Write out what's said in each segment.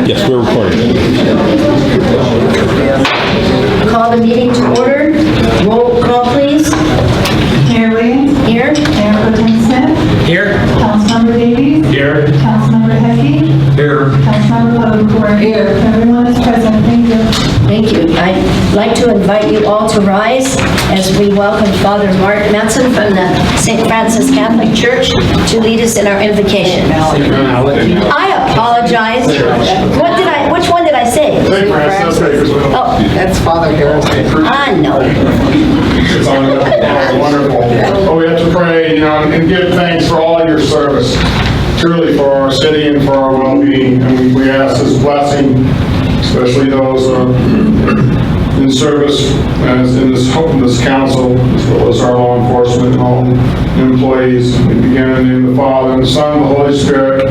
Yes, we're recording. Call the meeting to order. Roll call, please. Mayor Williams. Here. Mayor Pro Tem Smith. Here. Councilmember Davies. Here. Councilmember Heckey. Here. Councilmember Levenport. Here. Everyone is present. Thank you. Thank you. I'd like to invite you all to rise as we welcome Father Mark Matson from the St. Francis Catholic Church to lead us in our invocation. I apologize. Which one did I say? St. Francis. Oh, That's Father Harris. I know. It's wonderful. Well, we have to pray, and give thanks for all your service, truly for our city and for our well-being. And we ask this blessing, especially those in service as in this council, as well as our law enforcement and all employees. We begin in the name of the Father, and the Son, and the Holy Spirit.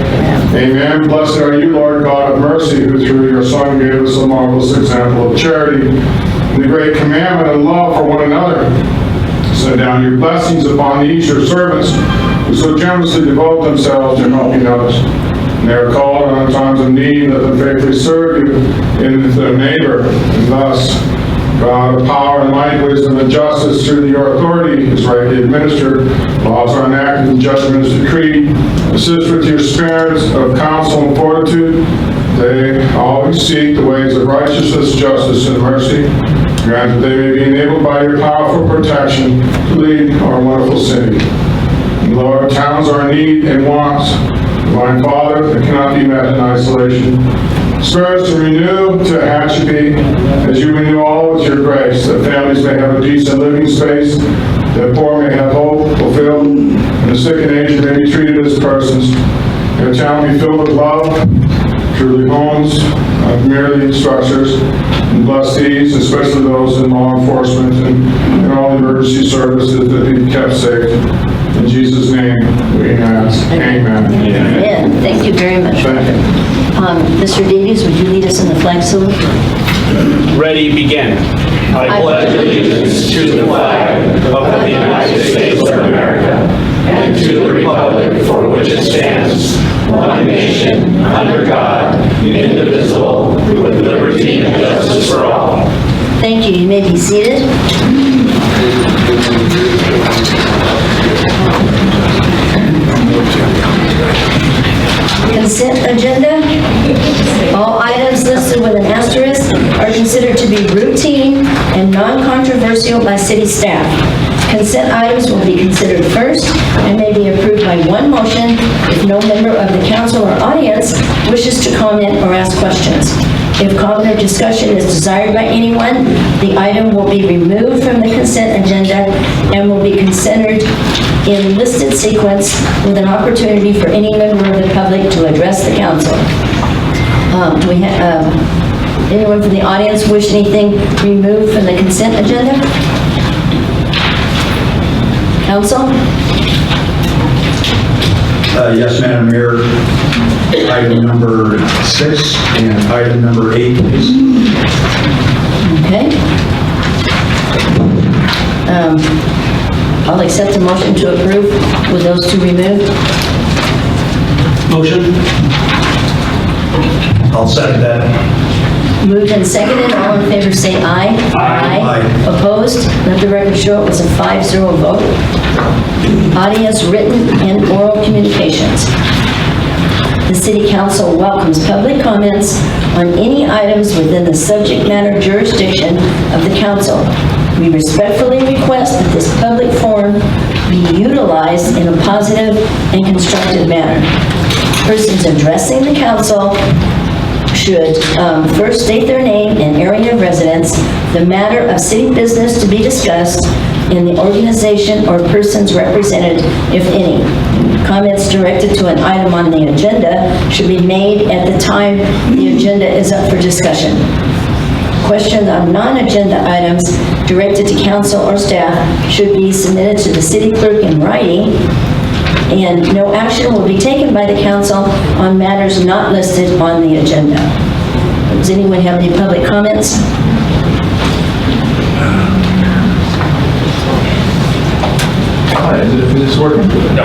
Amen. Blessed are you, Lord God of mercy, who through your Son gave us a marvelous example of charity and the great commandment of love for one another. Send down your blessings upon each your servants who so generously devote themselves to helping others. And they are called on times of need, let them faithfully serve you in their neighbor. And thus, God of power and might, wisdom and justice, through your authority is rightly administered. Laws are enacted and judgment is decreed. Assist with your spirits of counsel and fortitude. They always seek the ways of righteousness, justice, and mercy. Grant that they may be enabled by your powerful protection to lead our wonderful city. And Lord, towns are in need and wants. Divine Father, that cannot be met in isolation. Spirits to renew Tehachapi as you renew all with your grace, that families may have a decent living space, that poor may have hope fulfilled, and the sick and aged may be treated as persons. And the town be filled with love, truly homes, not merely structures. And bless these, especially those in law enforcement and all emergency services, that be kept safe. In Jesus' name we ask. Amen. Amen. Thank you very much. Mr. Davies, would you lead us in the flag salute? Ready, begin. I pledge allegiance to the flag of the United States of America and to the republic for which it stands, one nation, under God, indivisible, with liberty and justice for all. Thank you. You may be seated. Consent agenda. All items listed with an asterisk are considered to be routine and non-controversial by city staff. Consent items will be considered first and may be approved by one motion if no member of the council or audience wishes to comment or ask questions. If comment or discussion is desired by anyone, the item will be removed from the consent agenda and will be considered in listed sequence with an opportunity for any member of the public to address the council. Do we have anyone from the audience wish anything removed from the consent agenda? Council? Yes, Madam Mayor. Item number 6 and item number 8, please. Okay. I'll accept a motion to approve with those two removed. Motion. I'll second that. Moved and seconded. All in favor say aye. Aye. Opposed? Let the record show it was a 5-0 vote. Audience written and oral communications. The City Council welcomes public comments on any items within the subject matter jurisdiction of the Council. We respectfully request that this public forum be utilized in a positive and constructive manner. Persons addressing the Council should first state their name and area of residence, the matter of city business to be discussed, and the organization or persons represented, if any. Comments directed to an item on the agenda should be made at the time the agenda is up for discussion. Questions on non-agenda items directed to council or staff should be submitted to the city clerk in writing, and no action will be taken by the council on matters not listed on the agenda. Does anyone have any public comments? Hi, is this working? No.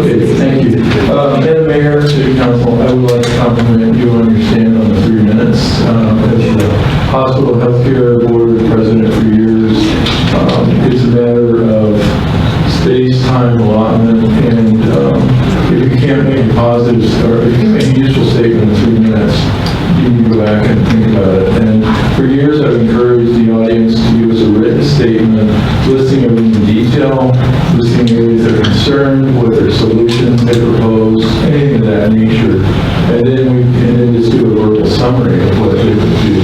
Okay, thank you. Madam Mayor, City Council, I would like to compliment you on your stand on the 3 minutes. As the hospital healthcare board president for years, it's a matter of space, time, allotment, and if you can't make a positive, or if you make a useful statement in 3 minutes, you need to go back and think about it. And for years, I've encouraged the audience to give us a written statement listing everything in detail, listing areas they're concerned, what their solutions they propose, anything of that nature. And then just do a verbal summary of what they would do.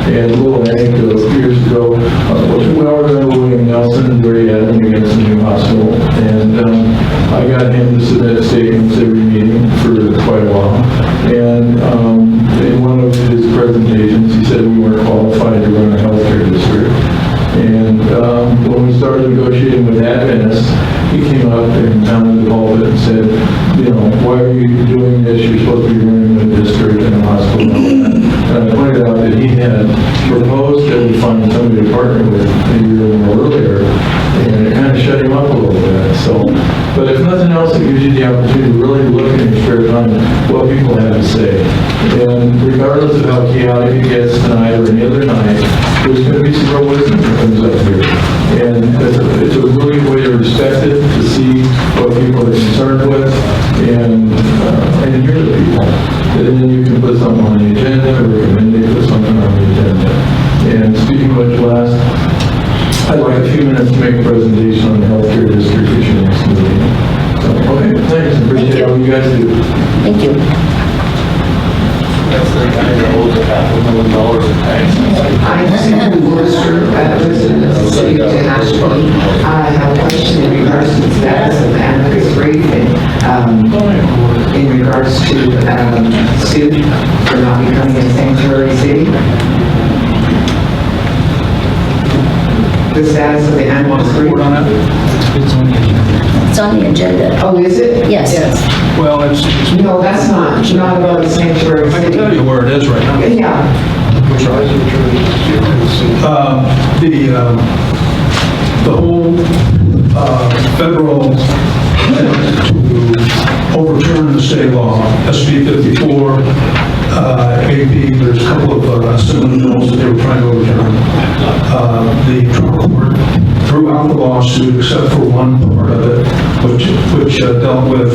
And a little anecdote, years ago, we all remember William Nelson, very adamant against the new hospital. And I got him to submit statements every meeting for quite a while. And in one of his presentations, he said we weren't qualified to run a healthcare district. And when we started negotiating with Adventists, he came up and pounded the pulpit and said, you know, why are you doing this? You're supposed to be running a district and a hospital. And I pointed out that he had proposed that we find somebody to partner with a year or more earlier, and it kind of shut him up a little bit. So, but if nothing else, it gives you the opportunity to really look in your spare time at what people have to say. And regardless of how chaotic it gets tonight or any other night, there's going to be some real wisdom that comes up here. And it's a really good way to respect it, to see what people are concerned with, and hear the people. And then you can put something on the agenda, or recommend they put something on the agenda. And speaking of which, last, I'd like a few minutes to make a presentation on the healthcare district at your next meeting. So, okay, thanks. Appreciate all you guys do. Thank you. That's the guy that owes $500,000 in taxes. I'm Susan Worcester, resident of the city of Tehachapi. I have a question in regards to the status of amicus brief in regards to suit for not becoming a sanctuary city. The status of the amicus brief. It's on the agenda. Oh, is it? Yes. Well, No, that's not about a sanctuary I can city. tell you where it is right now. Yeah. The whole federal attempt to overturn the state law, SB 54, AP, there's a couple of similar bills that they were trying to overturn. The trial court threw out the lawsuit except for one part of it, which dealt with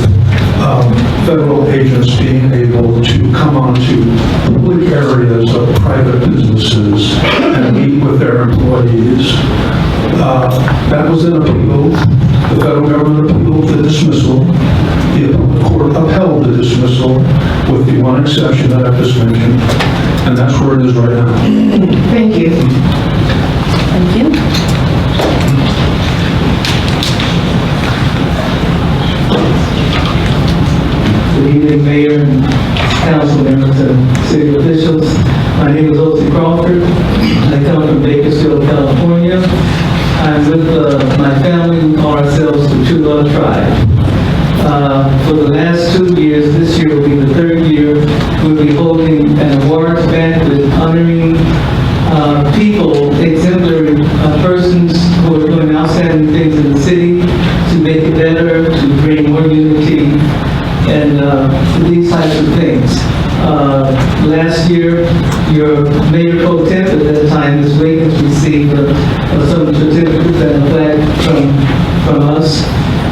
federal agents being able to come onto public areas of private businesses and meet with their employees. That was an appeal. The federal government appealed the dismissal. The appellate court upheld the dismissal with the one exception that I've just mentioned. And that's where it is right now. Thank you. Thank you. Good evening, Mayor and council members and city officials. My name is O.C. Crawford. I come from Bakersfield, California. I'm with my family. We call ourselves the True Love Tribe. For the last 2 years, this year will be the 3rd year, we'll be holding an awards banquet honoring people, exemplary persons who are doing outstanding things in the city to make it better, to bring more unity, and these types of things. Last year, your Mayor Pro Tem at that time, Ms. Wiggins, received some certificates and a flag from us.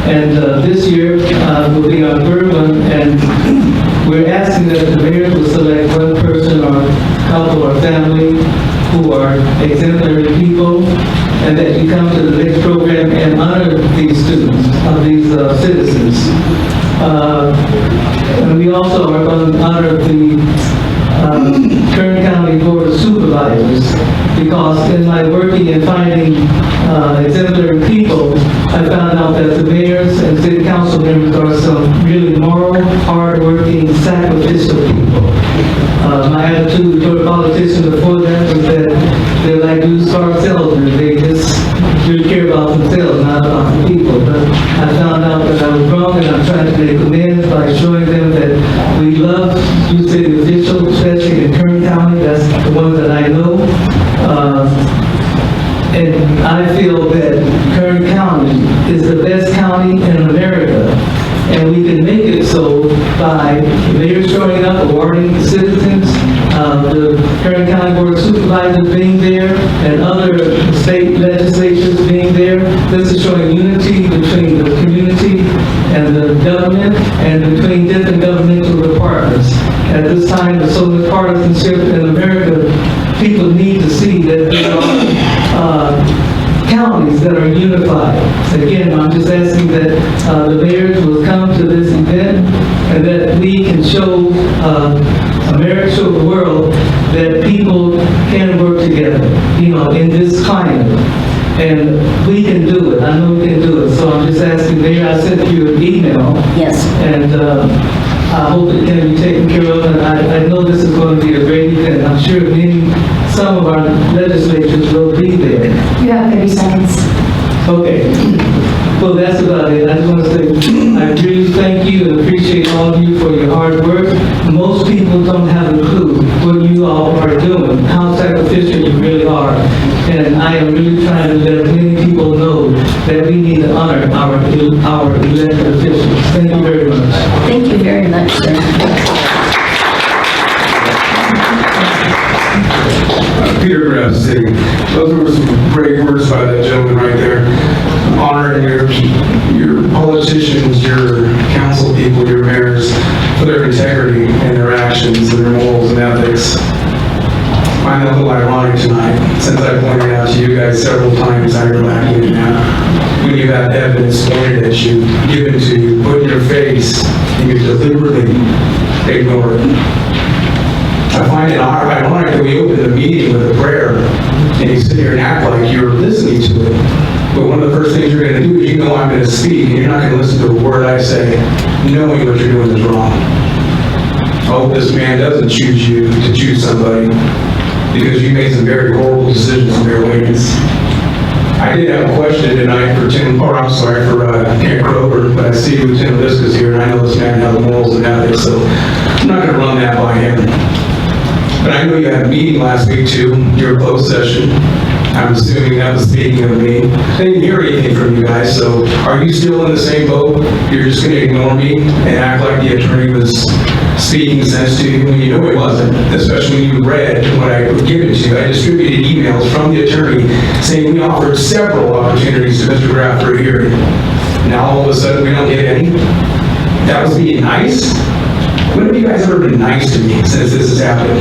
And this year will be our 3rd one, and we're asking that the mayor will select one person or couple or family who are exemplary people, and that you come to the next program and honor these students, these citizens. And we also are going to honor the Kern County Board of Supervisors, because in my working and finding exemplary people, I found out that the mayors and city council members are some really moral, hard-working, sacrificial people. My attitude toward politicians before that was that they're like used car salesmen. They just really care about themselves, not about the people. But I found out that I was wrong, and I'm trying to make amends by showing them that we love you city officials, especially in Kern County. That's the ones that I know. And I feel is the best county in America. And we can make it so by the mayor showing up, awarding the citizens, the Perry County Board of Supervisors being there, and other state legislatures being there. This is showing unity between the community and the government, and between different governmental departments. At this time, there's so much partisanship in America, people need to see that there are counties that are unified. Again, I'm just asking that the mayors will come to this event and that we can show America, show the world that people can work together, you know, in this climate. And we can do it. I know we can do it. So I'm just asking, Mayor, I sent you an email. Yes. And I hope it can be taken care of. And I know this is going to be a great event. I'm sure some of our legislatures will be there. You have 30 seconds. Okay. Well, that's about it. I just want to say, I really thank you and appreciate all of you for your hard work. Most people don't have a clue what you all are doing, how sacrificial you really are. And I am really trying to let many people know that we need to honor our elected officials. Thank you very much. Thank you very much, sir. Peter Graff City. Those were some great words by that gentleman right there. Honoring your politicians, your council people, your mayors for their integrity and their actions and their morals and ethics. I find that a little ironic tonight, since I pointed out to you guys several times how you're lacking in that. When you have evidence pointed at you, given to you, put in your face, and you deliberately ignore it. I find it ironic that we open the meeting with a prayer, and you sit here and act like you're listening to it. But one of the first things you're going to do is you know I'm going to speak, and you're not going to listen to a word I say, knowing what you're doing is wrong. I hope this man doesn't choose you to choose somebody, because you made some very horrible decisions in their ways. I did have a question tonight for Ken Kroger, but I see Lieutenant Liska's here, and I know this man has the morals and ethics, so I'm not going to run that by him. But I know you had a meeting last week too, your closed session. I'm assuming that was speaking of me. I didn't hear anything from you guys, so are you still in the same boat? You're just going to ignore me and act like the attorney was speaking sense to you when you know it wasn't, especially when you read what I was given to you. I distributed emails from the attorney saying we offered several opportunities to Mr. Graff for a hearing. Now all of a sudden we don't get any? That was being nice? When have you guys ever been nice to me since this has happened?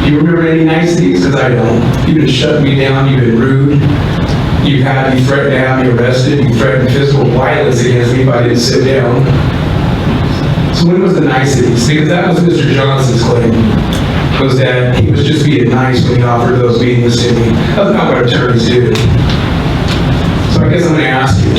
Do you remember any niceties? Because I don't. You've been shutting me down, you've been rude, you threatened to have me arrested, you threatened physical violence against me if I didn't sit down. So when was the niceties? Because that was Mr. Johnson's claim, was that he was just being nice when he offered those meetings to me. That's not what attorneys do. So I guess I'm going to ask you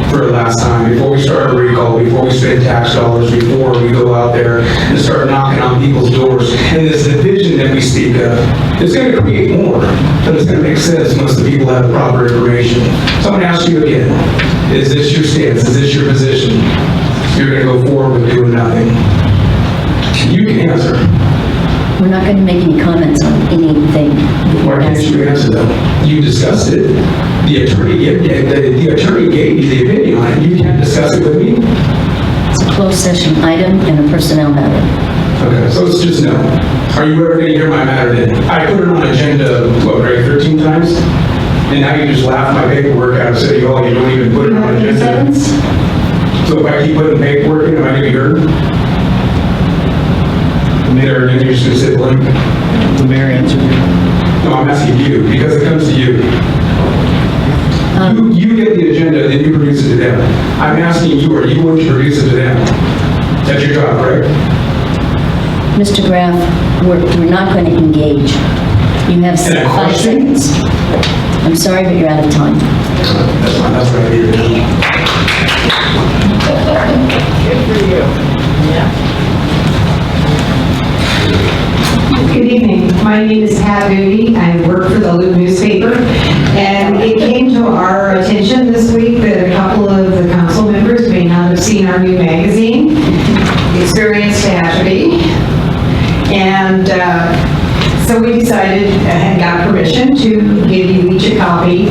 for the last time, before we start a recall, before we spend tax dollars, before we go out there and start knocking on people's doors, and this division that we speak of, it's going to create more, but it's going to make sense once the people have the proper information. So I'm going to ask you again, is this your stance? Is this your position? You're going to go forward with doing nothing? You can answer. We're not going to make any comments on anything. Why can't you answer them? You discussed it. The attorney gave you the opinion on it. You can't discuss it with me? It's a closed session item and a personnel matter. Okay, so it's just no. Are you ever going to hear my matter then? I put it on agenda, what, Greg, 13 times? And now you just laugh my paperwork out of City Hall. You don't even put it on agenda. So if I keep putting paperwork in, am I going to be heard? Mayor, then you're just going to sit blank? The mayor answered you. No, I'm asking you, because it comes to you. You get the agenda, then you produce it to them. I'm asking you, are you going to produce it to them? That's your job, right? Mr. Graff, we're not going to engage. You have 5 seconds. I'm sorry, but you're out of time. That's fine, that's what I need to do. Good for you. Yeah. Good evening. My name is Pat Moody. I work for the Loop newspaper. And it came to our attention this week that a couple of the council members may not have seen our new magazine, Experience Tehachapi. And so we decided and got permission to give you each a copy.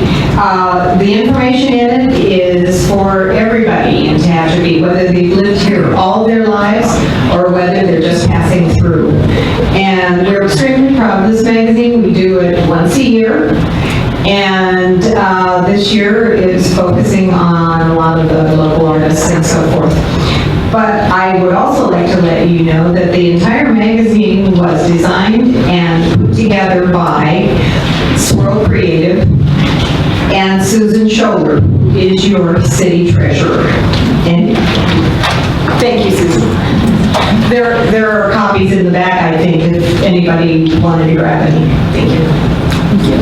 the information in it is for everybody in Tehachapi, whether they've lived here all their lives or whether they're just passing through. And we're extremely proud of this magazine. We do it once a year. And this year is focusing on a lot of the local artists and so forth. But I would also like to let you know that the entire magazine was designed and put together by Swirl Creative and Susan Scholler, who is your city treasurer. And thank you, Susan. There are copies in the back, I think, if anybody wanted to grab any. Thank you. Thank you.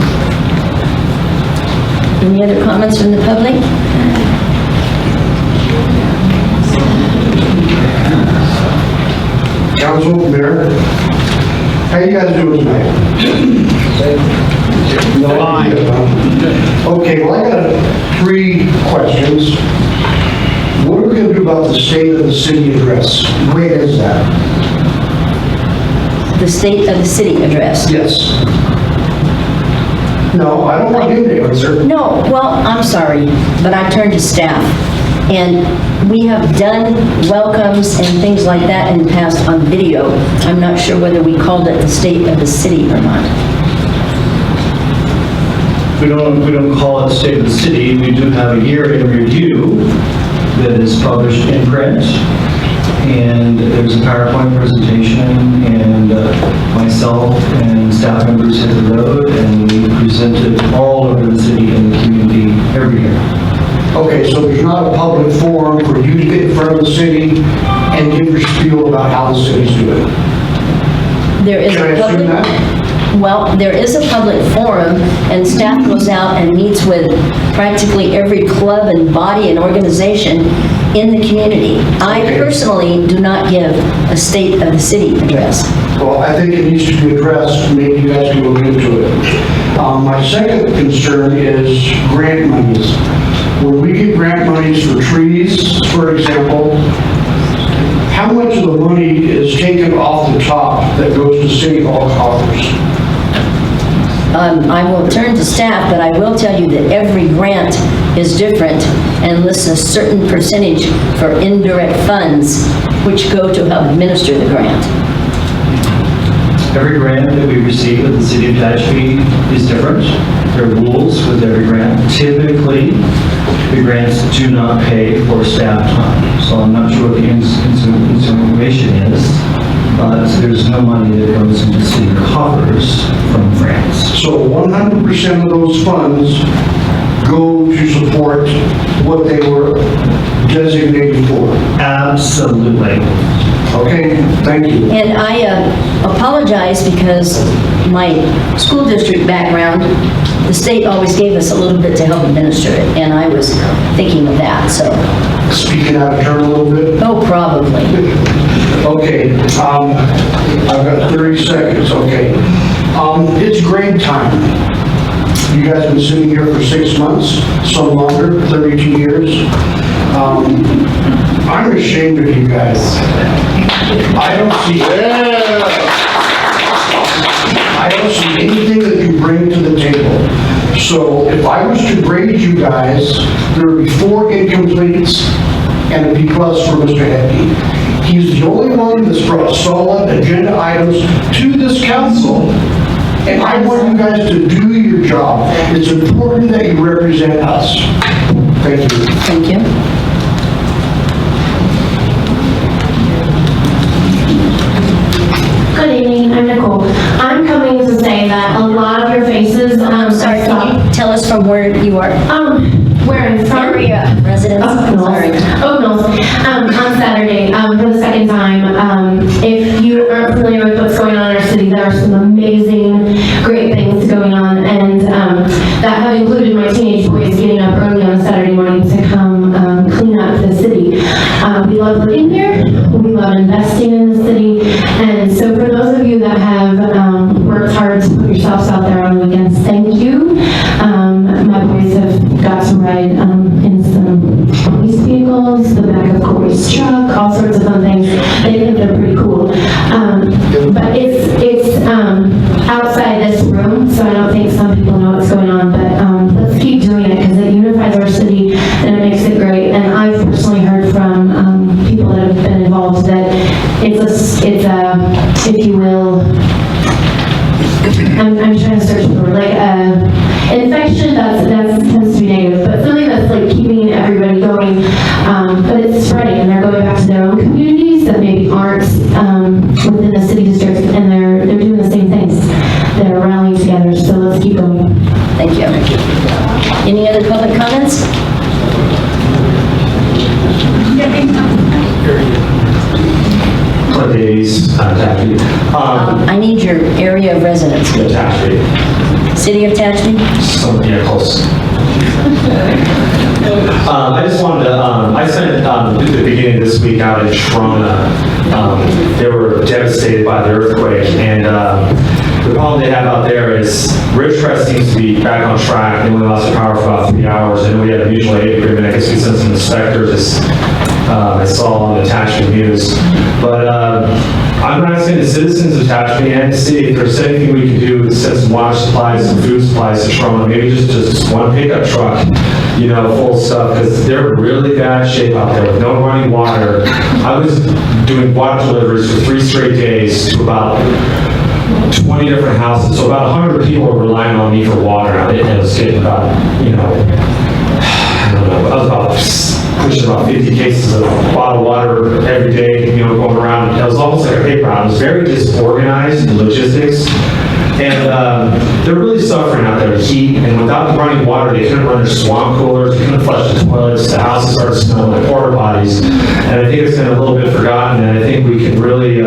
Any other comments from the public? Council, Mayor, how you guys doing tonight? Fine. Okay, well, I got 3 questions. What are we going to do about the state of the city address? Where is that? The state of the city address. Yes. No, I don't want you to answer. No, well, I'm sorry, but I turned to staff. And we have done welcomes and things like that in the past on video. I'm not sure whether we called it the state of the city or not. We don't call it the state of the city. We do have a year in review that is published in print. And there's a PowerPoint presentation, and myself and staff members hit the road, and we presented all over the city and the community every year. Okay, so there's not a public forum for you to get in front of the city and give your spiel about how the city's doing? There is Can I a assume public, that? well, there is a public forum, and staff goes out and meets with practically every club and body and organization in the community. I Okay. personally do not give a state of the city address. Well, I think it needs to be addressed. Maybe you guys can look into it. My second concern is grant monies. When we get grant monies for trees, for example, how much of the money is taken off the top that goes to city hall coffers? I will turn to staff, but I will tell you that every grant is different and lists a certain percentage for indirect funds, which go to help administer the grant. Every grant that we receive at the city of Tehachapi is different. There are rules with every grant. Typically, the grants do not pay for staff time. So I'm not sure what the information is, but there's no money that goes into city coffers from grants. So 100% of those funds go to support what they were designated for? Absolutely. Okay, thank you. And I apologize because my school district background, the state always gave us a little bit to help administer it, and I was thinking of that, so. Speaking out of turn a little bit? Oh, probably. Okay, I've got 30 seconds, okay. It's grade time. You guys have been sitting here for 6 months, some longer, 32 years. I'm ashamed of you guys. I don't see anything that you bring to the table. So if I was to grade you guys, there would be 4 incompletes and a B+ for Mr. Hepke. He's the only one that's brought solid agenda items to this council, and I want you guys to do your job. It's important that you represent us. Thank you. Thank you. Good evening, I'm Nicole. I'm coming to say that a lot of your faces, I'm sorry, can you tell us from where you are? where I'm from. Area residents, sorry. Oak Mills, on Saturday, for the second time. If you aren't familiar with what's going on in our city, there are some amazing, great things going on, and that have included my teenage boys getting up early on a Saturday morning to come clean up the city. We love living here, we love investing in the city, and so for those of you that have worked hard to put yourselves out there on the weekends, thank you. My boys have got to ride in some police vehicles, the back of Corey's truck, all sorts of fun things. They think they're pretty cool. But it's outside this room, so I don't think some people know what's going on, but let's keep doing it because it unifies comments? What days? Tehachapi. I need your area of residence. Tehachapi. City of Tehachapi? Yeah, close. I just wanted to, I spent the beginning of this week out in Toronto. They were devastated by the earthquake, and the problem they have out there is Ridgecrest seems to be back on track. They only lost their power for about 3 hours, and we had a mutual aid agreement. I guess we sent some inspectors, as I saw on the Tehachapi news. But I'm asking the citizens of Tehachapi and the city if there's anything we can do to send some water supplies and food supplies to Toronto, maybe just one pickup truck, you know, full of stuff, because they're in really bad shape out there with no running water. I was doing water deliveries for 3 straight days to about 20 different houses, so about 100 people were relying on me for water. It was getting about, you know, I don't know, I was about pushing about 50 cases of bottled water every day, you know, going around. It was almost like a paper route. It was very disorganized in logistics. And they're really suffering out there, the heat, and without the running water, they couldn't run their swamp coolers, they couldn't flush the toilets, the houses started smelling like porta potties. And I think it's been a little bit forgotten, and I think we can really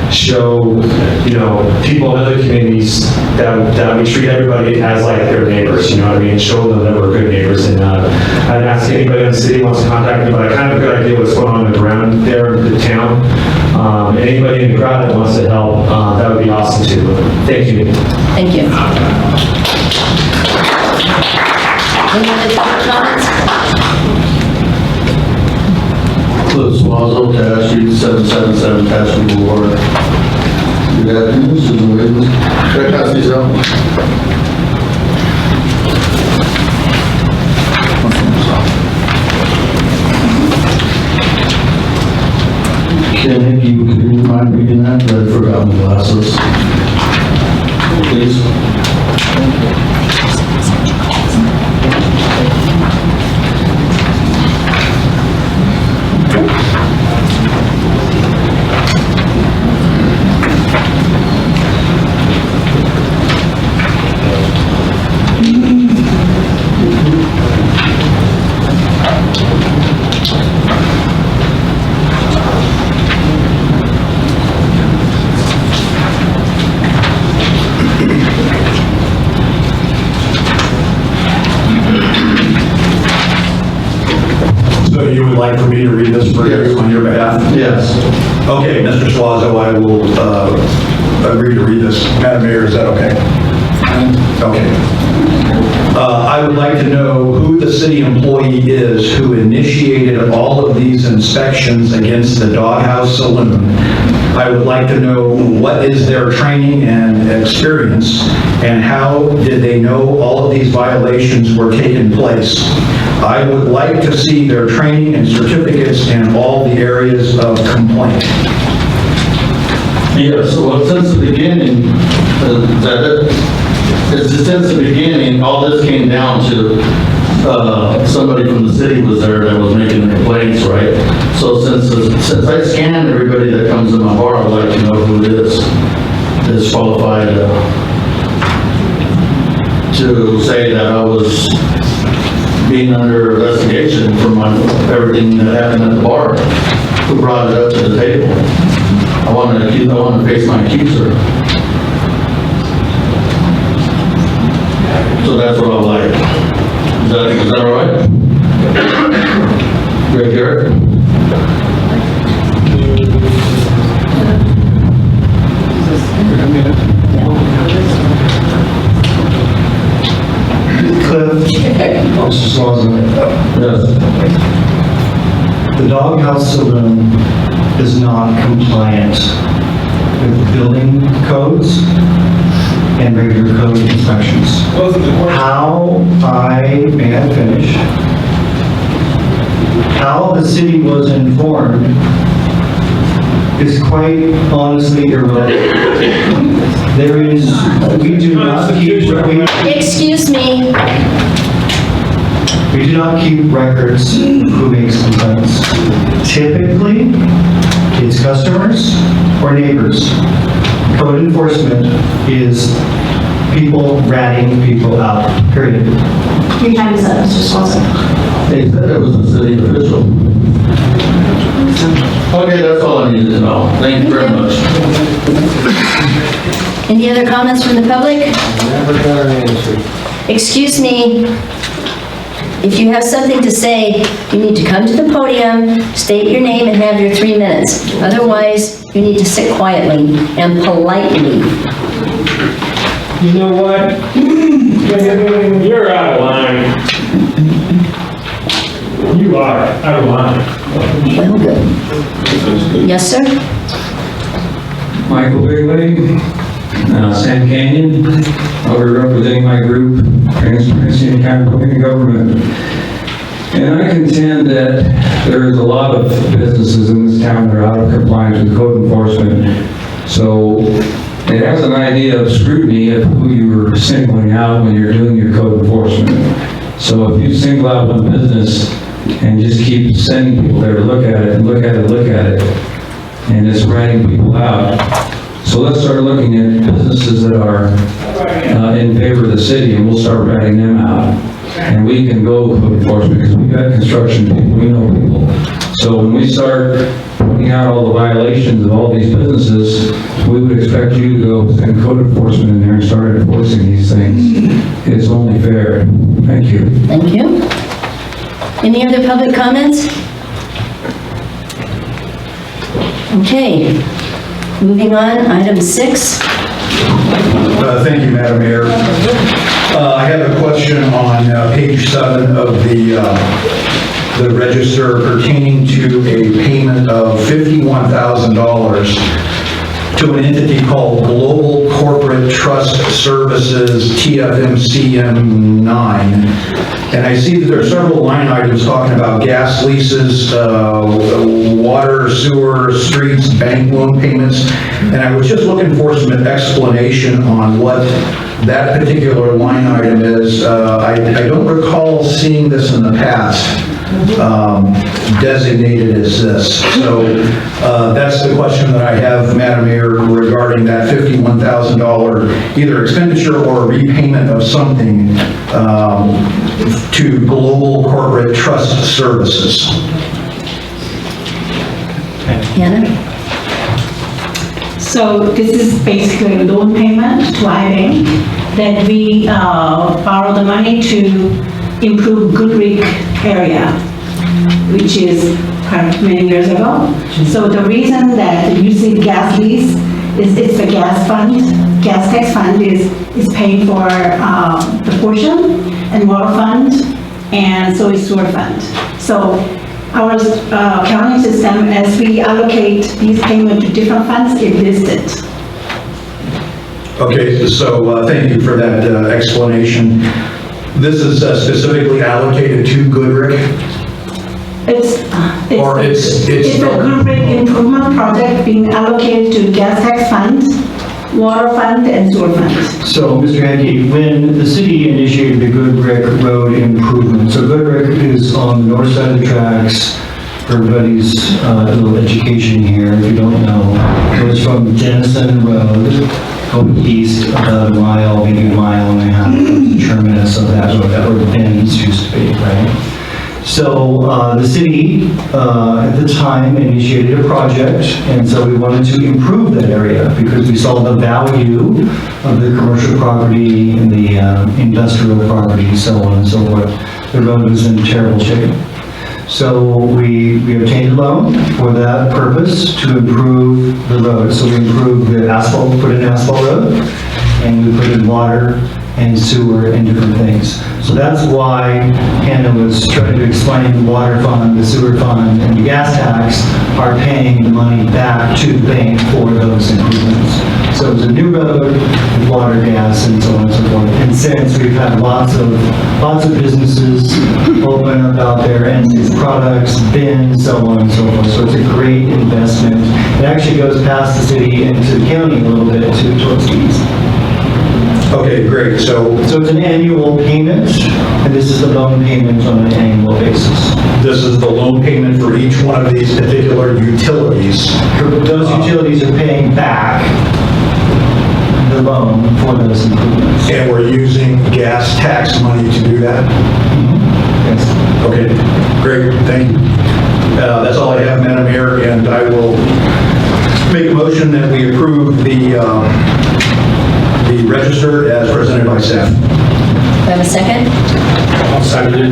show, you know, people in other communities that we treat everybody as like their neighbors, you know what I mean? Show them that we're good neighbors. And I'd ask anybody in the city who wants to contact me, but I kind of have a good idea what's going on in the ground there in the town. Anybody in the crowd that wants to help, that would be awesome too. Thank you. Thank you. Any other comments? Cliff Swazo, Tehachapi, 777 Tehachapi Boulevard. Good afternoon, Susan Williams. Can I pass these out? Ken, you mind reading that? I forgot my glasses. Please. So you would like for me to read this for you on your behalf? Yes. Okay, Mr. Suazo, I will agree to read this. Madam Mayor, is that okay? Okay. I would like to know who the city employee is who initiated all of these inspections against the Doghouse Saloon. I would like to know what is their training and experience, and how did they know all of these violations were taking place. I would like to see their training and certificates in all the areas of complaint. Yes, well, since the beginning, since the beginning, all this came down to somebody from the city was there that was making the complaints, right? So since I scan everybody that comes in my bar, I'd like to know who is qualified to say that I was being under investigation for everything that happened at the bar. Who brought it up to the table? I want to face my accuser. So that's what I like. Is that all right? Greg Garrett? Cliff, Mr. Swanson. Yes. The Doghouse Saloon is not compliant with building codes and regular code inspections. How may I finish? How the city was informed is quite honestly irrelevant. We do not keep... Excuse me. We do not keep records of who makes complaints. Typically, it's customers or neighbors. Code enforcement is people ratting people out, period. Your time is up, Mr. Swanson. They said it was a city official. Okay, that's all I needed to know. Thank you very much. Any other comments from the public? Never got an answer. Excuse me. If you have something to say, you need to come to the podium, state your name, and have your 3 minutes. Otherwise, you need to sit quietly and politely. You know what? You're out of line. You are out of line. Well, good. Yes, sir? Michael Bigley, Sand Canyon. I'll be representing my group, Transparency and Accountability in Government. And I contend that there is a lot of businesses in this town that are out of compliance with code enforcement. So it has an idea of scrutiny of who you are singling out when you're doing your code enforcement. So if you single out one business and just keep sending people there to look at it, and look at it, look at it, and it's ratting people out. So let's start looking at businesses that are in favor of the city, and we'll start ratting them out. And we can go with code enforcement because we've got construction people, we know people. So when we start putting out all the violations of all these businesses, we would expect you to go send code enforcement in there and start enforcing these things. It's only fair. Thank you. Thank you. Any other public comments? Okay. Moving on, item 6. Thank you, Madam Mayor. I have a question on page 7 of the register pertaining to a payment of $51,000 to an entity called Global Corporate Trust Services, TFMCM9. And I see that there are several line items talking about gas leases, water, sewer, streets, bank loan payments. And I was just looking for some explanation on what that particular line item is. I don't recall seeing this in the past designated as this. So that's the question that I have, Madam Mayor, regarding that $51,000 either expenditure or repayment of something to Global Corporate Trust Services. Hannah? So this is basically a loan payment to iBank that we borrow the money to improve Goodrick area, which is kind of many years ago. So the reason that you see gas lease is it's the gas fund, gas tax fund is paying for the portion, and water fund, and so is sewer fund. So our accounting system, as we allocate these payments to different funds, it lists it. Okay, so thank you for that explanation. This is specifically allocated to Goodrick? It's a Goodrick improvement project being allocated to gas tax fund, water fund, and sewer fund. So, Mr. Hankey, when the city initiated the Goodrick Road improvement, so Goodrick is on the north side of the tracks. For everybody's little education here, if you don't know, it goes from Denison Road, going east about a mile, maybe a mile and a half, to the terminus of that road, that where the bends used to be, right? So the city, at the time, initiated a project, and so we wanted to improve that area because we saw the value of the commercial property and the industrial property, so on and so forth. The road was in terrible shape. So we obtained a loan for that purpose to improve the road. So we improved the asphalt, put in asphalt road, and we put in water and sewer and different things. So that's why Hannah was trying to explain the water fund, the sewer fund, and the gas tax are paying the money back to the bank for those improvements. So it's a new road with water, gas, and so on and so forth. And since we've had lots of businesses open up out there, and these products, bins, so on and so forth. So it's a great investment. It actually goes past the city into the county a little bit too, towards the east. Okay, great. So it's an annual payment, and this is the loan payment on an annual basis. This is the loan payment for each one of these particular utilities. Those utilities are paying back the loan for those improvements. And we're using gas tax money to do that? Yes. Okay, great, thank you. That's all I have, Madam Mayor, and I will make a motion that we approve the register as presented by staff. Do I have a second? I'll second it.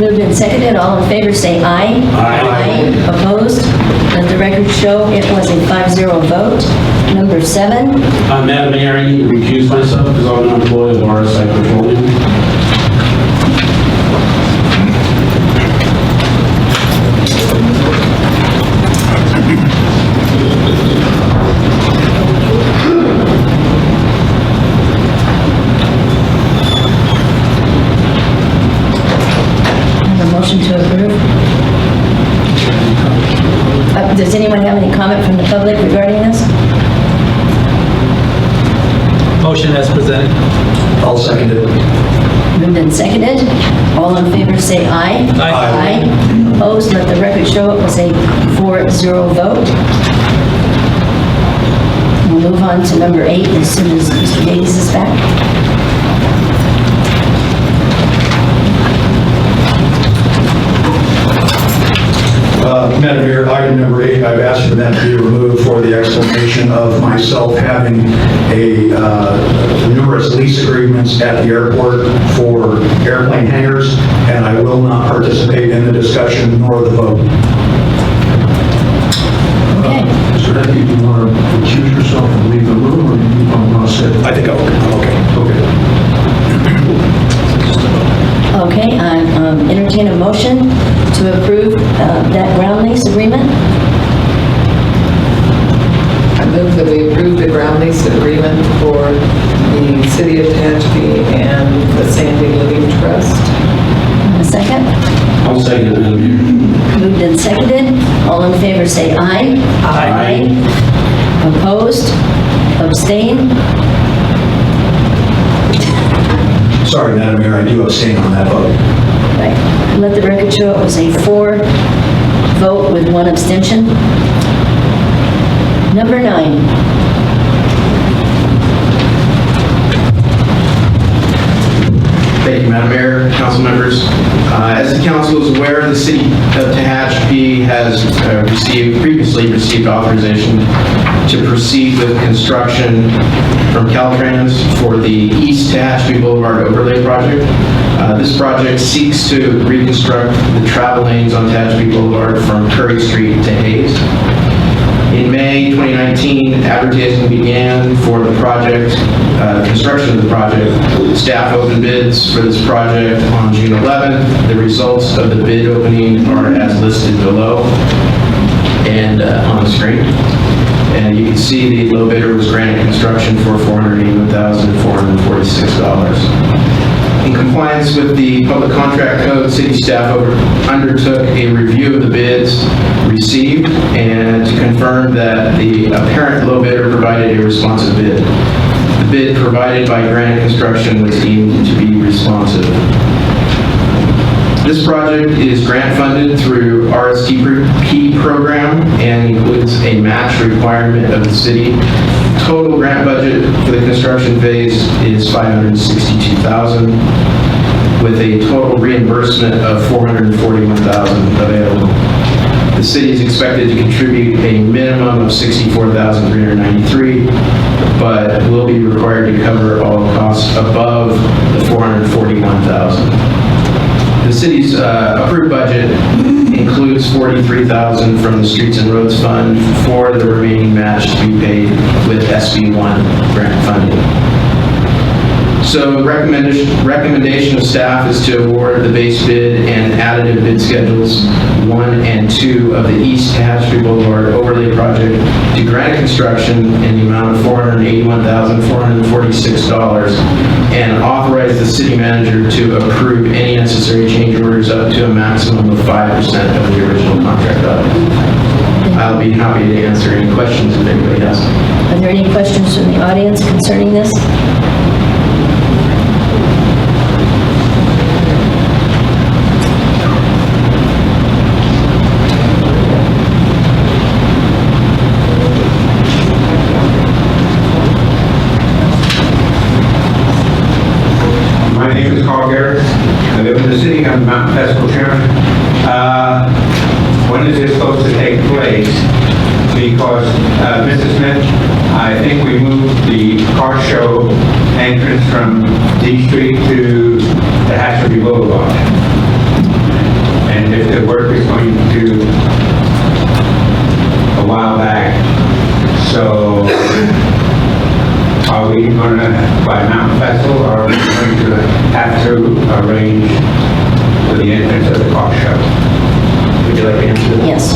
Moved and seconded, all in favor say aye. Aye. Opposed? Let the record show it was a 5-0 vote. Number 7, Madam Mayor, I need to recuse myself because I'm an employee of RSI Petroleum. motion to approve. Does anyone have any comment from the public regarding this? Motion as presented. I'll second it. Moved and seconded. All in favor say aye. Aye. Opposed? Let the record show it was a 4-0 vote. We'll move on to number 8 as soon as Mr. Davies is back. Madam Mayor, item number 8, I've asked for that to be removed for the explanation of myself having numerous lease agreements at the airport for airplane hangars, and I will not participate in the discussion nor the vote. Okay. Mr. Heckey, do you want to recuse yourself and leave the room, or do you want to sit? I think I'm okay. Okay, I entertain a motion to approve that ground lease agreement. I move that we approve the ground lease agreement for the City of Tehachapi and the Sandy Living Trust. A second? I'll second it, Madam Mayor. Moved and seconded. All in favor say aye. Aye. Opposed? Abstain? Sorry, Madam Mayor, I do abstain on that vote. Right. Let the record show it was a 4 vote with 1 abstention. Number 9. Thank you, Madam Mayor, council members. As the council is aware, the city of Tehachapi has previously received authorization to proceed with construction from Caltrans for the East Tehachapi Boulevard Overlay Project. This project seeks to reconstruct the travel lanes on Tehachapi Boulevard from Curry Street to Hayes. In May 2019, advertising began for the project, construction of the project. Staff opened bids for this project on June 11th. The results of the bid opening are as listed below and on the screen. And you can see the low bidder was Granite Construction for $481,446. In compliance with the Public Contract Code, city staff undertook a review of the bids received and to confirm that the apparent low bidder provided a responsive bid. The bid provided by Granite Construction was deemed to be responsive. This project is grant funded through RSTP program and includes a match requirement of the city. Total grant budget for the construction phase is $562,000 with a total reimbursement of $441,000 available. The city is expected to contribute a minimum of $64,393, but will be required to cover all costs above the $441,000. The city's approved budget includes $43,000 from the Streets and Roads Fund for the remaining match to be paid with SB1 grant funding. So the recommendation of staff is to award the base bid and additive bid schedules 1 and 2 of the East Tehachapi Boulevard Overlay Project to Granite Construction in the amount of $481,446 and authorize the city manager to approve any necessary change orders up to a maximum of 5% of the original contract value. I'll be happy to answer any questions if anybody has them. Are there any questions from the audience concerning this? Fiscal Chairman. When is this supposed to take place? Because, Mrs. Smith, I think we moved the car show entrance from D Street to Tehachapi Boulevard. And if the work is going to a while back, so are we going to, by Mountain Festival, or are we going to have to arrange for the entrance of the car show? Would you like to answer that? Yes.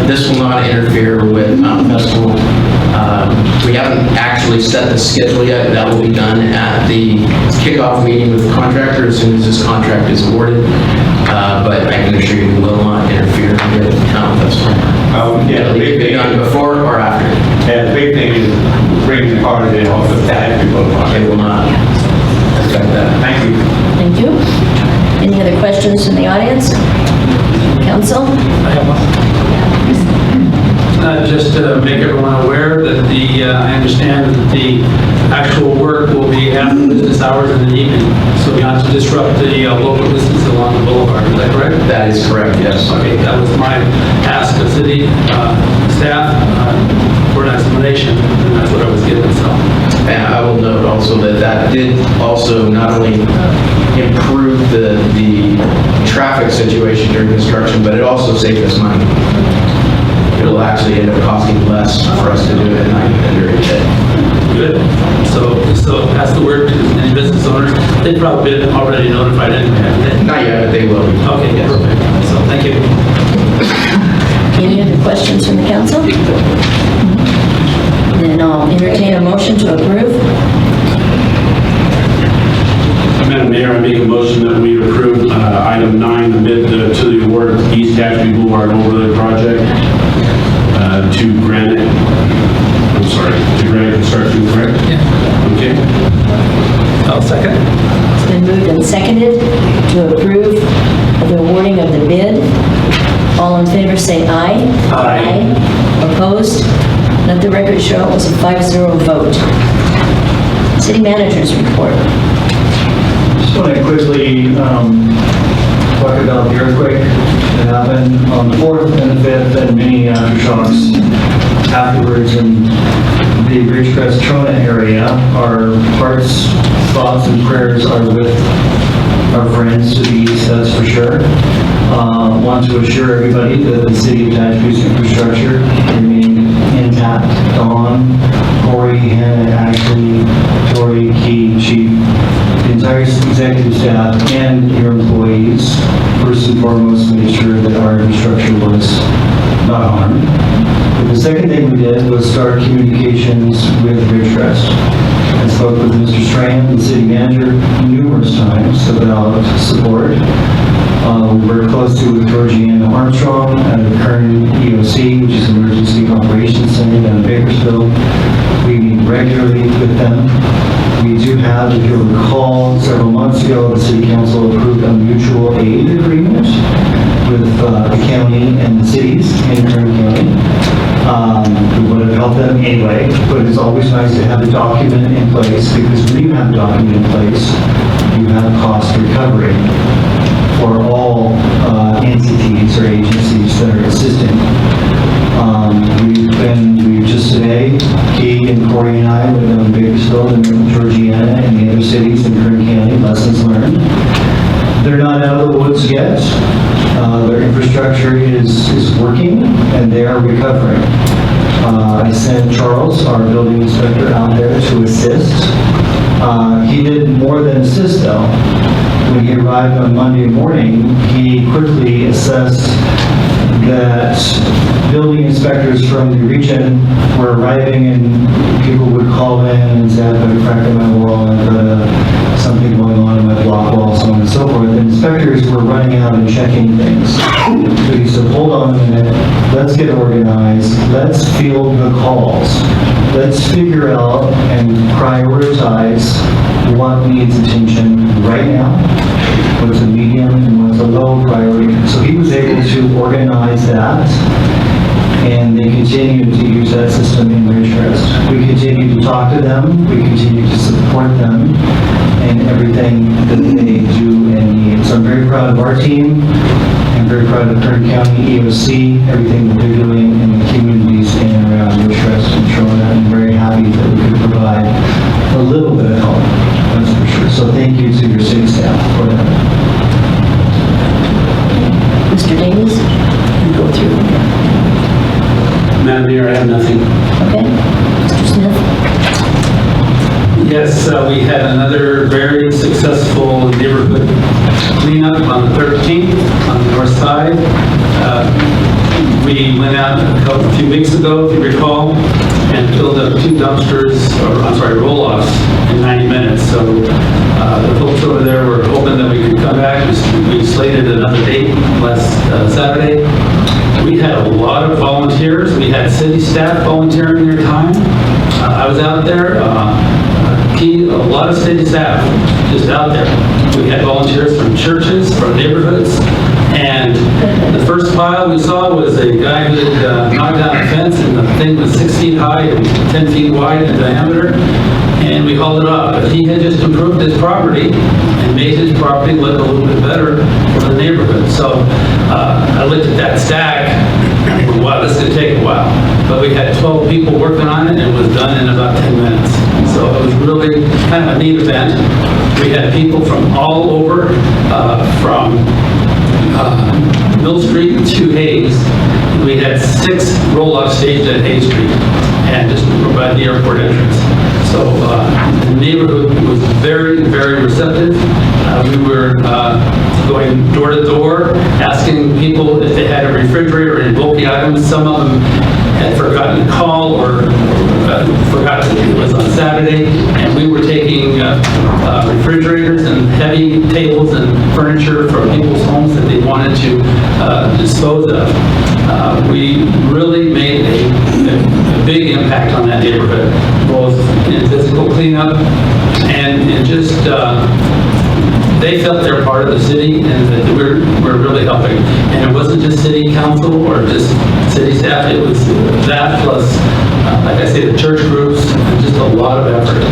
This will not interfere with Mountain Festival. We haven't actually set the schedule yet, but that will be done at the kickoff meeting with the contractor as soon as this contract is awarded. But I can assure you, we will not interfere with Mountain Festival. Yeah, It'll either be done before or after. Yeah, the big thing is bringing the cars in off of Tehachapi Boulevard. It will not affect that. Thank you. Thank you. Any other questions from the audience? Council? I have one. Just to make everyone aware that I understand that the actual work will be after business hours in the evening, so not to disrupt the local business along the boulevard. Is that correct? That is correct, yes. Okay, that was my ask of city staff for an explanation, and that's what I was given, so. And I will note also that that did also not only improve the traffic situation during construction, but it also saved us money. It'll actually end up costing less for us to do it at night than during the day. Good. So pass the word to any business owners. They've probably been already notified anyway, haven't they? Not yet, but they will be. Okay, yes. Perfect. So thank you. Any other questions from the council? Then I'll entertain a motion to approve. Madam Mayor, I make a motion that we approve item 9, the bid to the award East Tehachapi Boulevard Overlay Project to Granite. I'm sorry, to Granite Construction, correct? Yeah. Okay. I'll second. It's been moved and seconded to approve the awarding of the bid. All in favor say aye. Aye. Opposed? Let the record show it was a 5-0 vote. City Manager's report. Just want to quickly talk about the earthquake that happened on the 4th and the 5th and many aftershocks afterwards in the Ridgecrest Trona area. Our hearts, thoughts, and prayers are with our friends to the east, that's for sure. Want to assure everybody that the city of Tehachapi's infrastructure remained intact. Dawn, Corey, Hannah, Ashley, Tori, Key, Chief, the entire executive staff, and your employees, first and foremost, made sure that our infrastructure was not harmed. But the second thing we did was start communications with Ridgecrest. I spoke with Mr. Strand, the city manager, numerous times about support. We work closely with Georgiana Armstrong at the Kern EOC, which is Emergency Operations Center down in Bakersfield. We meet regularly with them. We do have, if you'll recall, several months ago, the City Council approved a mutual aid agreement with the county and the cities in Kern County. We would have helped them anyway, but it's always nice to have a document in place, because when you have a document in place, you have cost recovery for all entities or agencies that are assisting. We've just today, Kate and Corey and I went down to Bakersfield and met with Georgiana and the other cities in Kern County, lessons learned. They're not out of the woods yet. Their infrastructure is working and they are recovering. I sent Charles, our building inspector, out there to assist. He did more than assist though. When he arrived on Monday morning, he quickly assessed that building inspectors from the region were arriving and people would call in and say, I've got a crack in my wall, I've got something going on in my block wall, so on and so forth. And inspectors were running out and checking things. So he said, hold on a minute, let's get organized, let's field the calls. Let's figure out and prioritize what needs attention right now, what's a medium and what's a low priority. So he was able to organize that, and they continued to use that system in Ridgecrest. We continue to talk to them, we continue to support them in everything that they do and need. So I'm very proud of our team. I'm very proud of Kern County EOC, everything that they're doing in the communities in and around Bushcrest and Trona. I'm very happy that we could provide a little bit of help, that's for sure. So thank you to your city staff for that. Mr. Davies, you go through. Madam Mayor, I have nothing. Okay. Mr. Smith? Yes, we had another very successful neighborhood cleanup on the 13th on the north side. We went out a few weeks ago, if you recall, and filled up 2 dumpsters, or I'm sorry, roll-offs in 90 minutes. So the folks over there were hoping that we could come back. We slated another date last Saturday. We had a lot of volunteers. We had city staff volunteering their time. I was out there. A lot of city staff just out there. We had volunteers from churches, from neighborhoods, and the first pile we saw was a guy who had knocked down a fence, and the thing was 6 feet high and 10 feet wide in diameter, and we hauled it off. But he had just improved his property and made his property look a little bit better for the neighborhood. So I looked at that stack, and I thought, wow, this could take a while. But we had 12 people working on it, and it was done in about 10 minutes. So it was really kind of a neat event. We had people from all over, from Mill Street to Hayes. We had 6 roll-off staged at Hayes Street and just by the airport entrance. So the neighborhood was very, very receptive. We were going door to door, asking people if they had a refrigerator or any bulky items. Some of them had forgotten to call or forgot that it was on Saturday, and we were taking refrigerators and heavy tables and furniture from people's homes that they wanted to dispose of. We really made a big impact on that neighborhood, both in physical cleanup and in just they felt they're part of the city and that we're really helping. And it wasn't just city council or just city staff, it was that plus, like I say, the church groups, and just a lot of effort.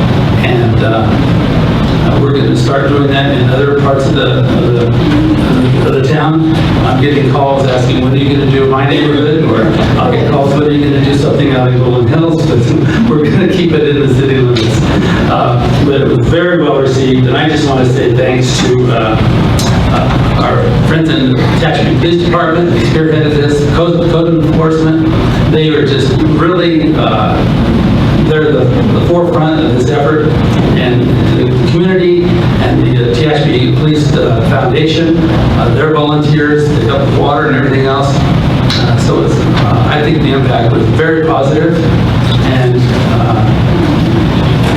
And we're going to start doing that in other parts of the town. I'm getting calls asking, when are you going to do my neighborhood? Or I'll get calls, when are you going to do something out in Golden Hills? But we're going to keep it in the city limits. But it was very well received, and I just want to say thanks to our friends in the Tehachapi Police Department. They spearheaded this, code enforcement. They are just really, they're the forefront of this effort, and the community and the Tehachapi Police Foundation, their volunteers, they help with water and everything else. So it's, I think the impact was very positive, and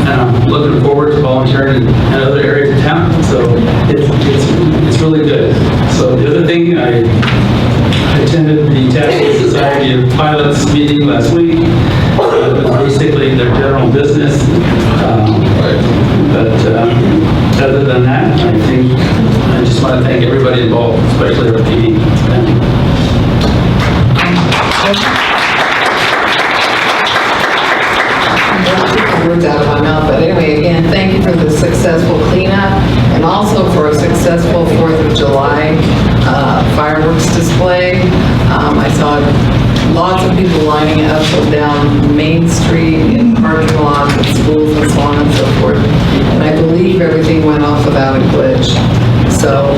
I'm looking forward to volunteering in other areas of town. So it's really good. So the other thing, I attended the Tehachapi Society of Pilots meeting last week. It was basically their general business. But other than that, I think I just want to thank everybody involved, especially our PD. Thank you. Words out of my mouth, but anyway, again, thank you for the successful cleanup and also for a successful 4th of July fireworks display. I saw lots of people lining up down Main Street in parking lots at schools and so on and so forth. And I believe everything went off without a glitch. So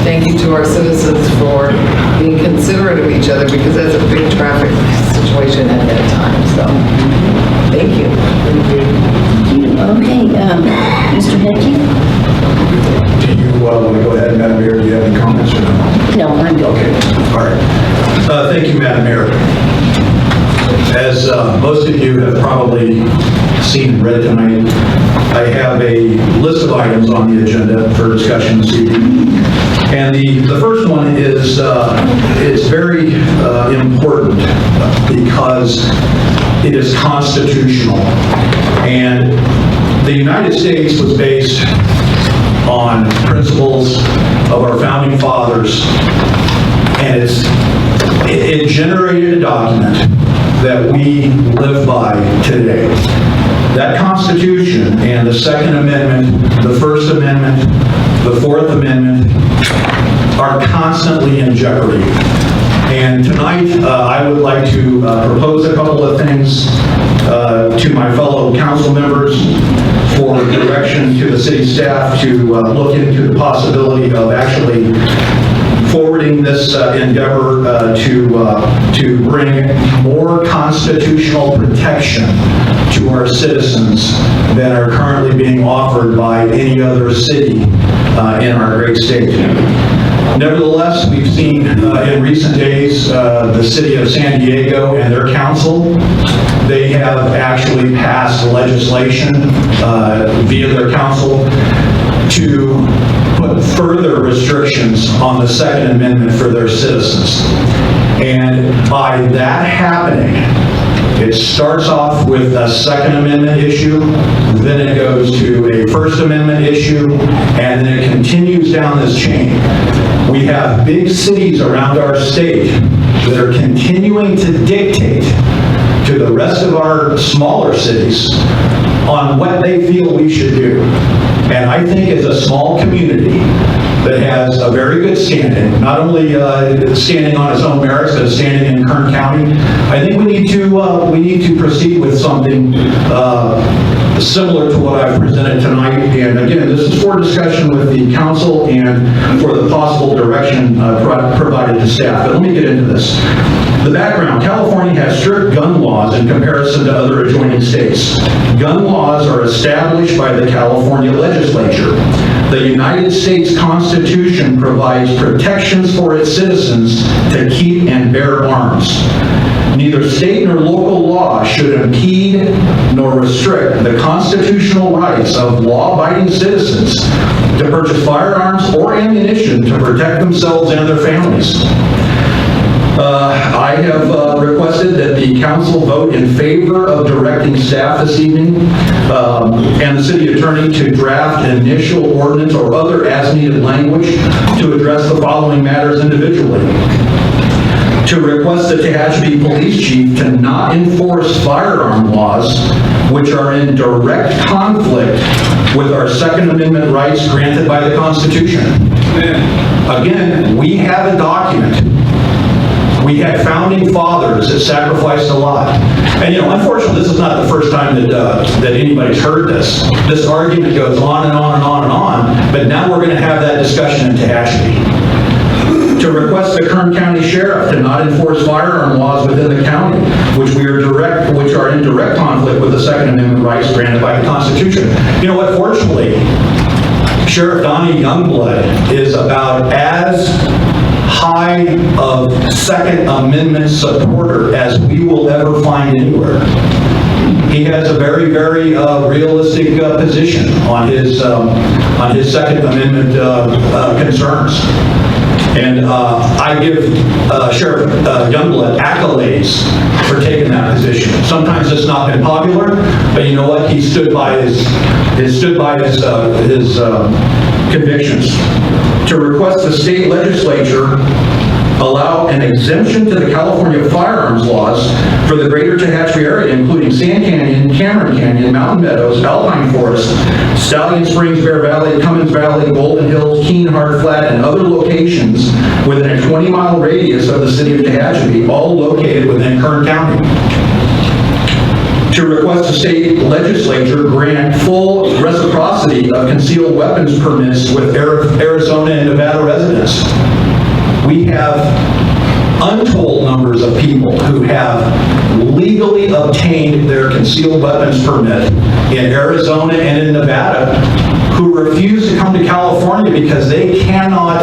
thank you to our citizens for being considerate of each other, because that's a big traffic situation at that time. So thank you. Okay, Mr. Hickey? Do you want to go ahead, Madam Mayor? Do you have any comments or no? No, I'm good. Okay, all right. Thank you, Madam Mayor. As most of you have probably seen and read tonight, I have a list of items on the agenda for discussion this evening. And the first one is it's very important because it is constitutional. And the United States was based on principles of our founding fathers, and it generated a document that we live by today. That Constitution and the Second Amendment, the First Amendment, the Fourth Amendment are constantly in jeopardy. And tonight, I would like to propose a couple of things to my fellow council members for direction to the city staff to look into the possibility of actually forwarding this endeavor to bring more constitutional protection to our citizens than are currently being offered by any other city in our great state. Nevertheless, we've seen in recent days the city of San Diego and their council, they have actually passed legislation via their council to put further restrictions on the Second Amendment for their citizens. And by that happening, it starts off with a Second Amendment issue, then it goes to a First Amendment issue, and then it continues down this chain. We have big cities around our state that are continuing to dictate to the rest of our smaller cities on what they feel we should do. And I think as a small community that has a very good standing, not only standing on its own merits, but standing in Kern County, I think we need to proceed with something similar to what I've presented tonight. And again, this is for discussion with the council and for the possible direction provided to staff. But let me get into this. The background: California has strict gun laws in comparison to other adjoining states. Gun laws are established by the California legislature. The United States Constitution provides protections for its citizens to keep and bear arms. Neither state nor local law should impede nor restrict the constitutional rights of law-abiding citizens to purchase firearms or ammunition to protect themselves and their families. I have requested that the council vote in favor of directing staff this evening and the city attorney to draft an initial ordinance or other as-needed language to address the following matters individually. To request the Tehachapi police chief to not enforce firearm laws which are in direct conflict with our Second Amendment rights granted by the Constitution. Again, we have a document. We had founding fathers that sacrificed a lot. And unfortunately, this is not the first time that anybody's heard this. This argument goes on and on and on and on, but now we're going to have that discussion in Tehachapi. To request the Kern County Sheriff to not enforce firearm laws within the county, which are in direct conflict with the Second Amendment rights granted by the Constitution. You know what? Fortunately, Sheriff Donnie Youngblood is about as high of Second Amendment supporter as we will ever find anywhere. He has a very, very realistic position on his Second Amendment concerns. And I give Sheriff Youngblood accolades for taking that position. Sometimes it's not been popular, but you know what? He stood by his convictions. To request the state legislature allow an exemption to the California firearms laws for the greater Tehachapi area, including Sand Canyon, Cameron Canyon, Mountain Meadows, Alpine Forest, Stallion Springs, Bear Valley, Cummins Valley, Golden Hills, Keene, Hard Flat, and other locations within a 20-mile radius of the city of Tehachapi, all located within Kern County. To request the state legislature grant full reciprocity of concealed weapons permits with Arizona and Nevada residents. We have untold numbers of people who have legally obtained their concealed weapons permit in Arizona and in Nevada who refuse to come to California because they cannot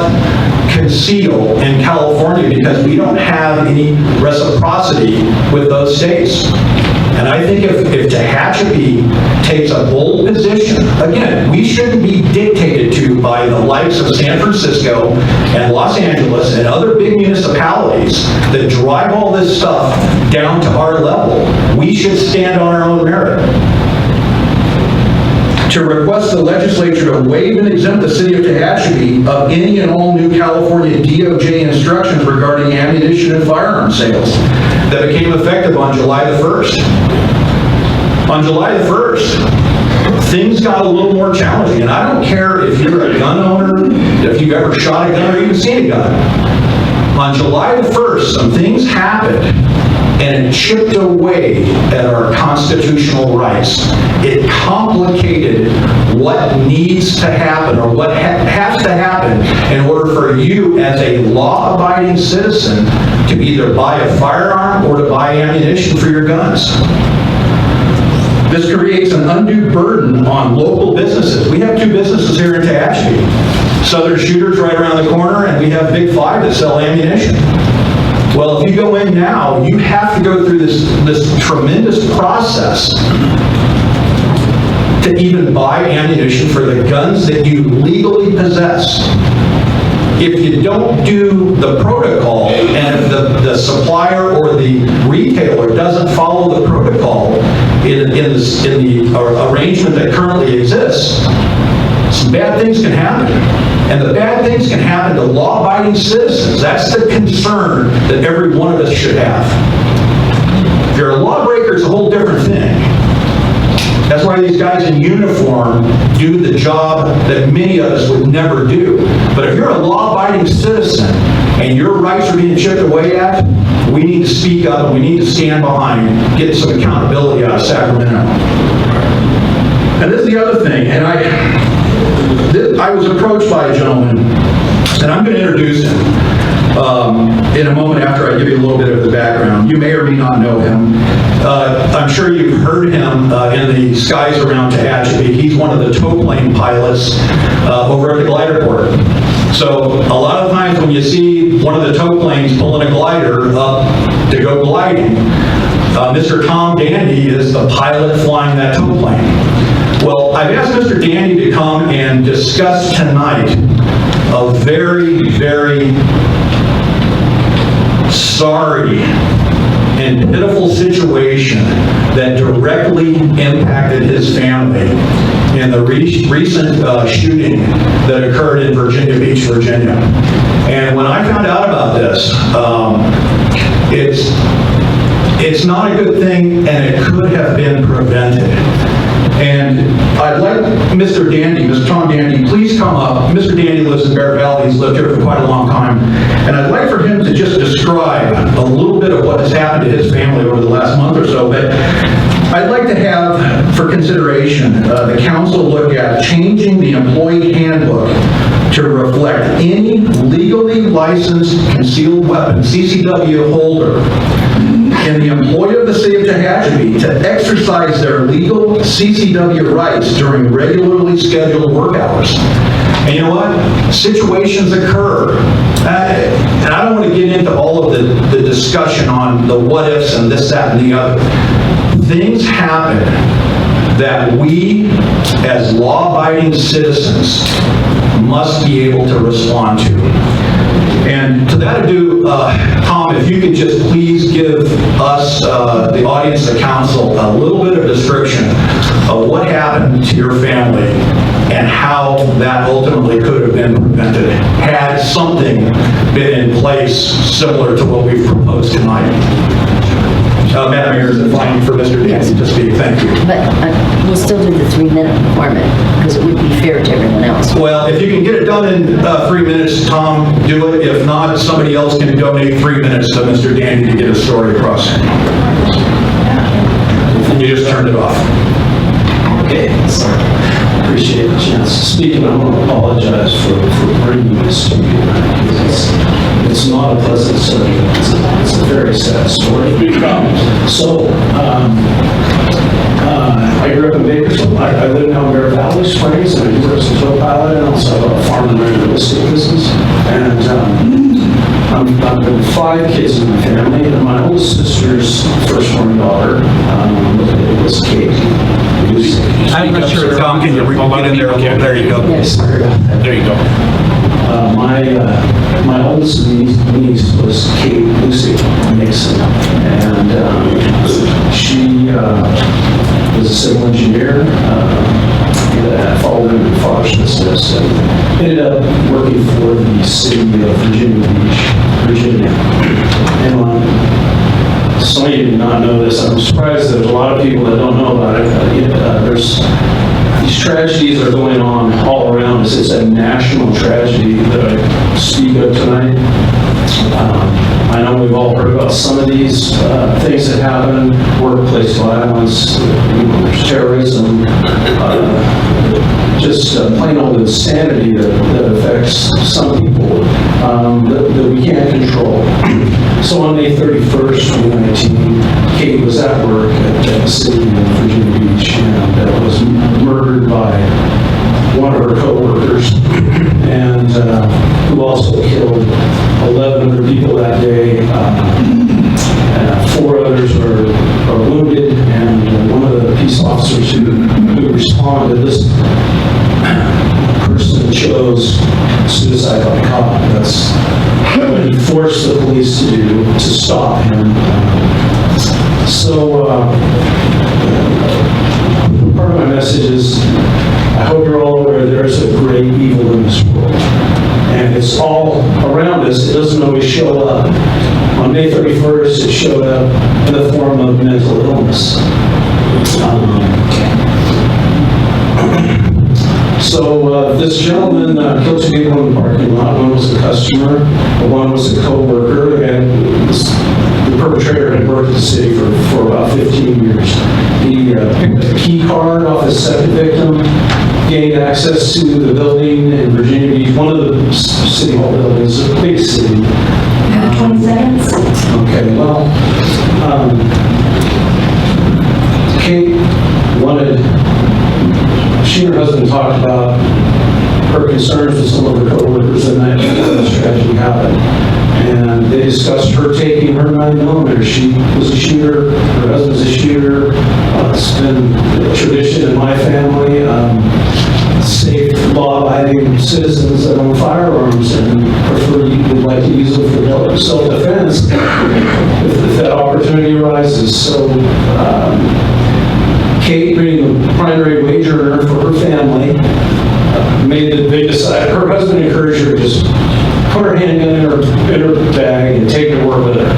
conceal in California because we don't have any reciprocity with those states. And I think if Tehachapi takes a bold position, again, we shouldn't be dictated to by the likes of San Francisco and Los Angeles and other big municipalities that drive all this stuff down to our level. We should stand on our own merit. To request the legislature to waive and exempt the city of Tehachapi of any and all new California DOJ instructions regarding ammunition and firearm sales that became effective on July the 1st. On July the 1st, things got a little more challenging. And I don't care if you're a gun owner, if you've ever shot a gun or even seen a gun. On July the 1st, some things happened, and it chipped away at our constitutional rights. It complicated what needs to happen or what has to happen in order for you as a law-abiding citizen to either buy a firearm or to buy ammunition for your guns. This creates an undue burden on local businesses. We have 2 businesses here in Tehachapi. Southern Shooters right around the corner, and we have Big Five that sell ammunition. Well, if you go in now, you have to go through this tremendous process to even buy ammunition for the guns that you legally possess. If you don't do the protocol, and if the supplier or the retailer doesn't follow the protocol in the arrangement that currently exists, some bad things can happen. And the bad things can happen to law-abiding citizens. That's the concern that every one of us should have. If you're a lawbreaker, it's a whole different thing. That's why these guys in uniform do the job that many of us would never do. But if you're a law-abiding citizen and your rights are being chipped away at, we need to speak up and we need to stand behind, get some accountability out of Sacramento. And this is the other thing, and I was approached by a gentleman, and I'm going to introduce him in a moment after I give you a little bit of his background. You may or may not know him. I'm sure you've heard him in the skies around Tehachapi. He's one of the tow plane pilots over at the glider port. So a lot of times when you see one of the tow planes pulling a glider up to go gliding, Mr. Tom Dandy is the pilot flying that tow plane. Well, I've asked Mr. Dandy to come and discuss tonight a very, very sorry and pitiful situation that directly impacted his family in the recent shooting that occurred in Virginia Beach, Virginia. And when I found out about this, it's not a good thing, and it could have been prevented. And I'd like Mr. Dandy, Mr. Tom Dandy, please come up. Mr. Dandy lives in Bear Valley. He's lived here for quite a long time. And I'd like for him to just describe a little bit of what has happened to his family over the last month or so. But I'd like to have, for consideration, the council look at changing the employee handbook to reflect any legally licensed concealed weapon, CCW holder, in the employ of the city of Tehachapi to exercise their legal CCW rights during regularly scheduled work hours. And you know what? Situations occur. And I don't want to get into all of the discussion on the what ifs and this, that, and the other. Things happen that we, as law-abiding citizens, must be able to respond to. And to that ado, Tom, if you could just please give us, the audience, the council, a little bit of description of what happened to your family and how that ultimately could have been prevented had something been in place similar to what we've proposed tonight. Madam Mayor, is it fine for Mr. Dancy to speak? Thank you. But we'll still do the 3-minute requirement, because it would be fair to everyone else. Well, if you can get it done in 3 minutes, Tom, do it. If not, somebody else can donate 3 minutes to Mr. Dandy to get his story across. You just turned it off. Okay, appreciate the chance to speak, and I want to apologize for bringing this to you. It's not a pleasant subject. It's a very sad story. So, I grew up in Bakersfield. I live now in Bear Valley Springs, and I work as a tow pilot, and also have a farm and real estate business. And I've been 5 kids in my family, and my oldest sister's firstborn daughter was Kate. I'm not sure, Tom, can you get in there? There you go. Yes. There you go. My oldest niece was Kate Lucy Mason, and she was a civil engineer that followed in her father's business and ended up working for the city of Virginia Beach, Virginia. And some of you may not know this. I'm surprised there's a lot of people that don't know about it. These tragedies are going on all around us. It's a national tragedy that I speak of tonight. I know we've all heard about some of these things that happen, workplace violence, there's terrorism, just plain old insanity that affects some people that we can't control. So on May 31st, 2019, Kate was at work at the city in Virginia Beach and was murdered by one of her co-workers, and who also killed 11 other people that day. 4 others are wounded, and one of the peace officers who responded, this person chose suicide by cop. That's what he forced the police to do to stop him. So part of my message is, I hope you're all aware there's a great evil in this world. And it's all around us. It doesn't always show up. On May 31st, it showed up in the form of mental illness. So this gentleman killed 2 people in the parking lot. One was a customer, one was a co-worker, and the perpetrator had worked at the city for about 15 years. He picked up a key card off his second victim, gained access to the building in Virginia Beach, one of the city hall buildings, a big city. 20 seconds. Okay, well, Kate wanted, she and her husband talked about her concerns with some of her coworkers the night before this tragedy happened. And they discussed her taking her 9mm. She was a shooter, her husband's a shooter. It's been a tradition in my family. Safe, law-abiding citizens that own firearms and would like to use them for self-defense if that opportunity arises. So Kate, being the primary wage earner for her family, they decided, her husband encouraged her to just put her handgun in her bag and take her to work with her.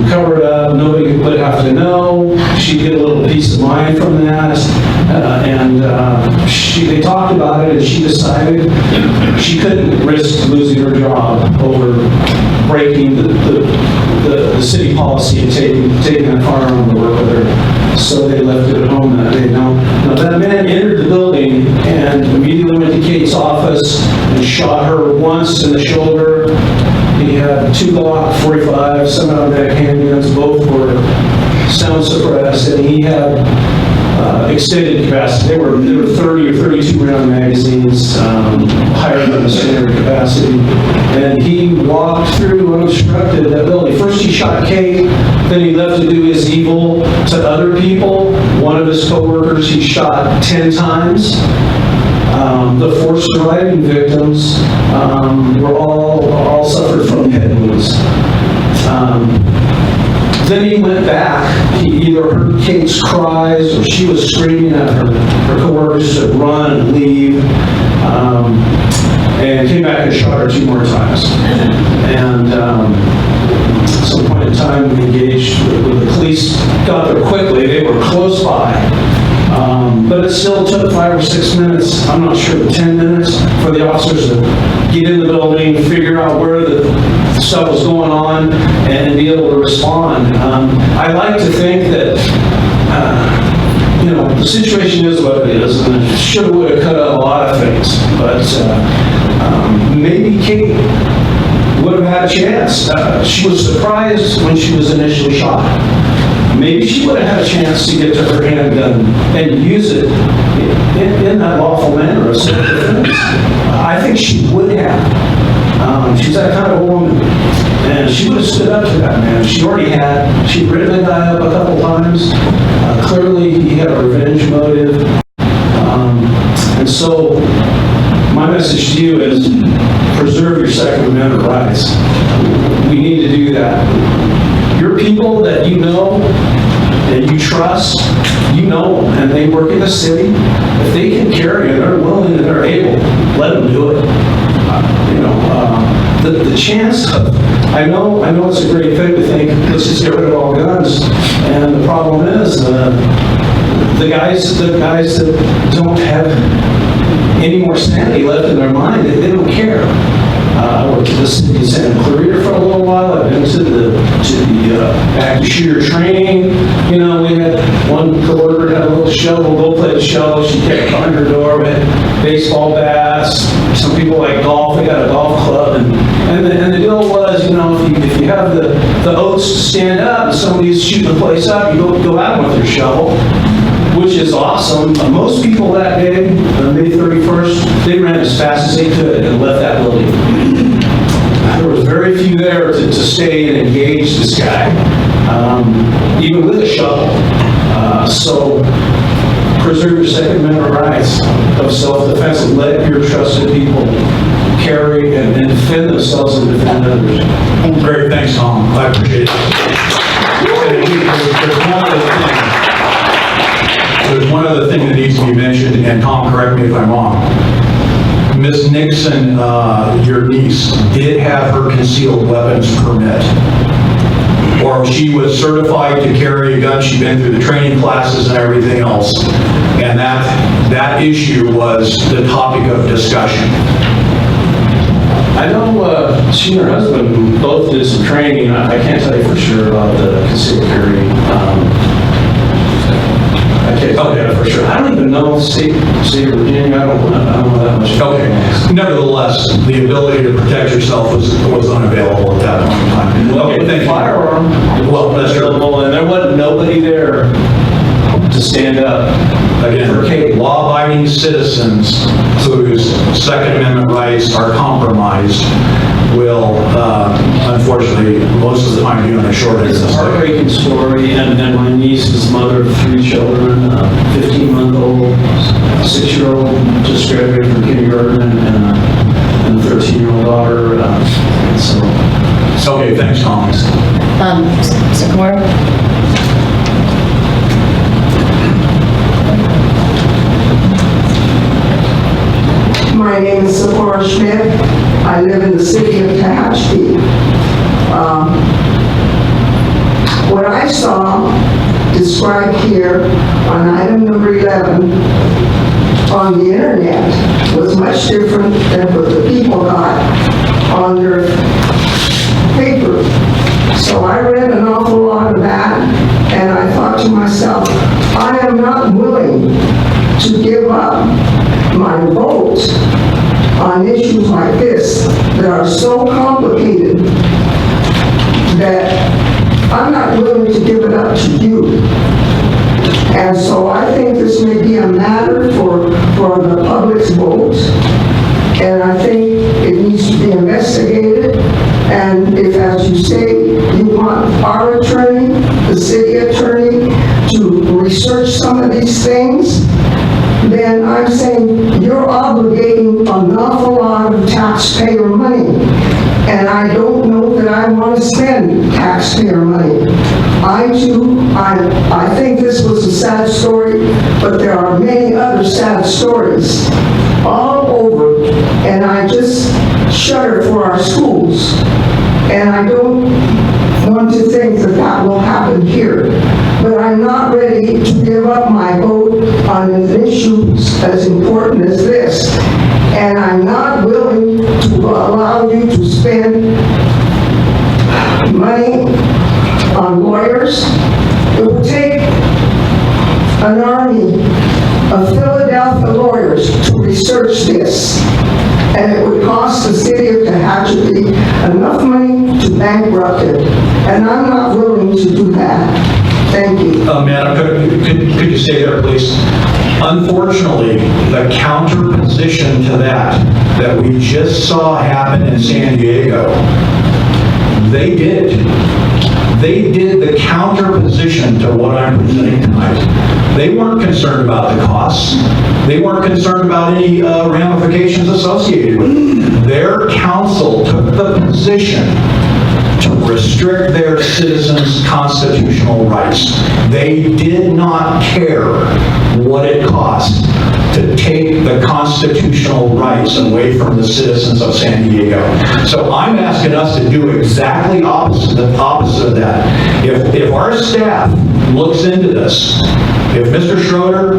Cover it up, nobody would have to know. She'd get a little peace of mind from that. They talked about it, and she decided she couldn't risk losing her job over breaking the city policy and taking a firearm to work with her. So they left it at home that day. Now that man entered the building and immediately went to Kate's office and shot her once in the shoulder. He had 2 Glock 45 semi-automatic handguns. Both were sound suppressed, and he had extended capacity. They were 30 or 32 round magazines, higher than the standard capacity. And he walked through unobstructed that building. First he shot Kate, then he left to do his evil to other people. One of his co-workers he shot 10 times. The 4 surviving victims were all suffered from head wounds. Then he went back. He either heard Kate's cries or she was screaming at her coworkers to run and leave, and came back and shot her 2 more times. And at some point in time, we engaged with the police, got there quickly. They were close by. But it still took 5 or 6 minutes, I'm not sure, 10 minutes, for the officers to get in the building, figure out where the stuff was going on, and be able to respond. I like to think that, the situation is what it is, and it should have, would have cut out a lot of things. But maybe Kate would have had a chance. She was surprised when she was initially shot. Maybe she would have had a chance to get to her handgun and use it in that lawful manner of self-defense. I think she would have. She's that kind of a woman. And she would have stood up to that man. She'd written the guy up a couple times. Clearly, he had a revenge motive. And so, my message to you is preserve your Second Amendment rights. We need to do that. Your people that you know, that you trust, you know them, and they work in the city. If they can carry and they're willing and they're able, let them do it. the chance of, I know it's a great thing to think, let's just get rid of all guns. And the problem is, the guys that don't have any more sanity left in their mind, they don't care. I worked at the city of Santa Clarita for a little while. I've been to the active shooter training. You know, we had one coworker had a little shovel, go play the shovel. She kept behind her door. We had baseball bats. Some people like golf. They got a golf club. And the deal was, you know, if you have the oats to stand up and somebody's shooting the place up, you go at them with your shovel, which is awesome. Most people that day, on May 31st, they ran as fast as they could and left that building. There was very few there to stay and engage this guy, even with a shovel. So preserve your Second Amendment rights of self-defense and let your trusted people carry and defend themselves and defend others. Great, thanks, Tom. I appreciate it. There's one other thing that needs to be mentioned, and Tom, correct me if I'm wrong. Miss Nixon, your niece, did have her concealed weapons permit, or she was certified to carry a gun. She'd been through the training classes and everything else, and that issue was the topic of discussion. I know she and her husband both did some training. I can't tell you for sure about the concealed carry. I can't tell you that for sure. I don't even know state of Virginia. I don't know that much. Okay. Nevertheless, the ability to protect yourself was unavailable at that point in time. Well, Okay, thank you. firearm was available, and there wasn't nobody there to stand up. Again, law-abiding citizens whose Second Amendment rights are compromised will, unfortunately, most of the time be on the short end of the It's a stick. heartbreaking story, and my niece is mother of 3 children, a 15-month-old, 6-year-old just graduated from kindergarten, and a 13-year-old daughter. Okay, thanks, Tom. Socorro? My name is Socorro Schmidt. I live in the city of Tehachapi. What I saw described here on item number 11 on the internet was much different than what the people got on their paper. So I read an awful lot of that, and I thought to myself, I am not willing to give up my vote on issues like this that are so complicated that I'm not willing to give it up to you. And so I think this may be a matter for the public's vote, and I think it needs to be investigated. And if, as you say, you want our attorney, the city attorney, to research some of these things, then I'm saying you're obligating an awful lot of taxpayer money. And I don't know that I want to spend taxpayer money. I think this was a sad story, but there are many other sad stories all over, and I just shudder for our schools. And I don't want to think that that will happen here. But I'm not ready to give up my vote on an issue as important as this. And I'm not willing to allow you to spend money on lawyers. It would take an army of Philadelphia lawyers to research this. And it would cost the city of Tehachapi enough money to bankrupt it. And I'm not willing to do that. Thank you. Madam, could you stay there, please? Unfortunately, the counter position to that we just saw happen in San Diego, they did the counter position to what I'm presenting tonight. They weren't concerned about the costs. They weren't concerned about any ramifications associated with it. Their council took the position to restrict their citizens' constitutional rights. They did not care what it costs to take the constitutional rights away from the citizens of San Diego. So I'm asking us to do exactly opposite of that. If our staff looks into this, if Mr. Schroeder,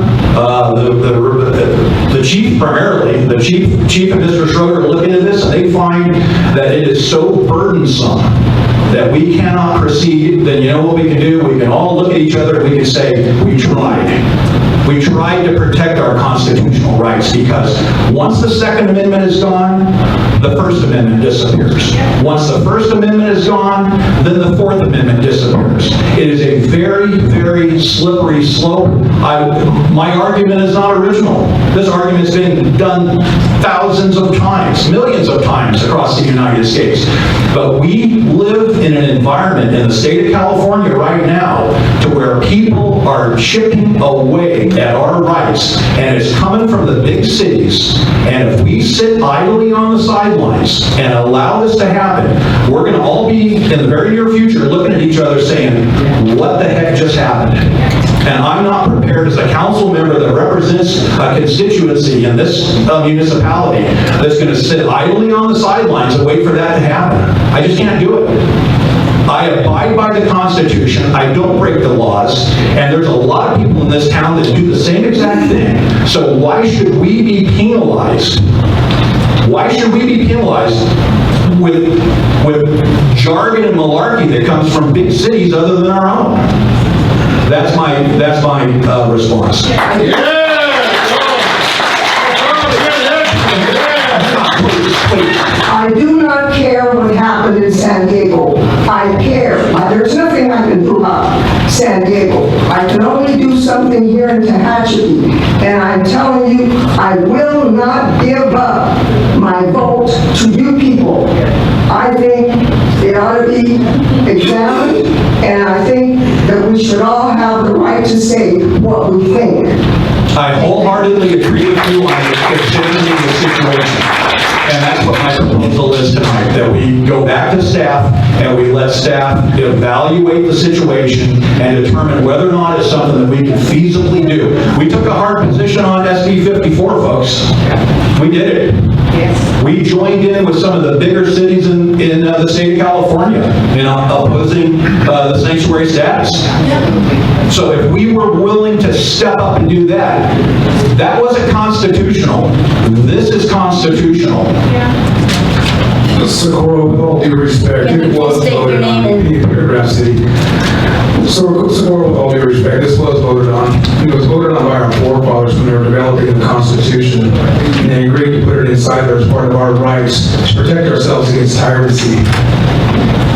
the chief primarily, the chief and Mr. Schroeder look into this and they find that it is so burdensome that we cannot proceed, then you know what we can do? We can all look at each other and we can say, we tried. We tried to protect our constitutional rights, because once the Second Amendment is gone, the First Amendment disappears. Once the First Amendment is gone, then the Fourth Amendment disappears. It is a very, very slippery slope. My argument is not original. This argument has been done thousands of times, millions of times across the United States. But we live in an environment in the state of California right now to where people are chipping away at our rights, and it's coming from the big cities. And if we sit idly on the sidelines and allow this to happen, we're going to all be, in the very near future, looking at each other saying, what the heck just happened? And I'm not prepared as a council member that represents a constituency in this municipality that's going to sit idly on the sidelines and wait for that to happen. I just can't do it. I abide by the Constitution, I don't break the laws, and there's a lot of people in this town that do the same exact thing. So why should we be penalized? Why should we be penalized with jargon and malarkey that comes from big cities other than our own? That's my response. I do not care what happened in San Diego. I care. There's nothing I can do about San Diego. I can only do something here in Tehachapi. And I'm telling you, I will not give up my vote to you people. I think it ought to be examined, and I think that we should all have the right to say what we think. I wholeheartedly agree with you on examining the situation. And that's what my proposal is tonight, that we go back to staff and we let staff evaluate the situation and determine whether or not it's something that we can feasibly do. We took a hard position on SB 54, folks. We did it. Yes. We joined in with some of the bigger cities in the state of California in opposing the sanctuary status. So if we were willing to step up and do that, that wasn't constitutional. This is constitutional. Socorro, with all due respect, it was voted on in Paragraph City. Socorro, with all due respect, this was voted on. It was voted on by our forefathers when they were developing the Constitution, and they agreed to put it inside there as part of our rights to protect ourselves against tyrancy.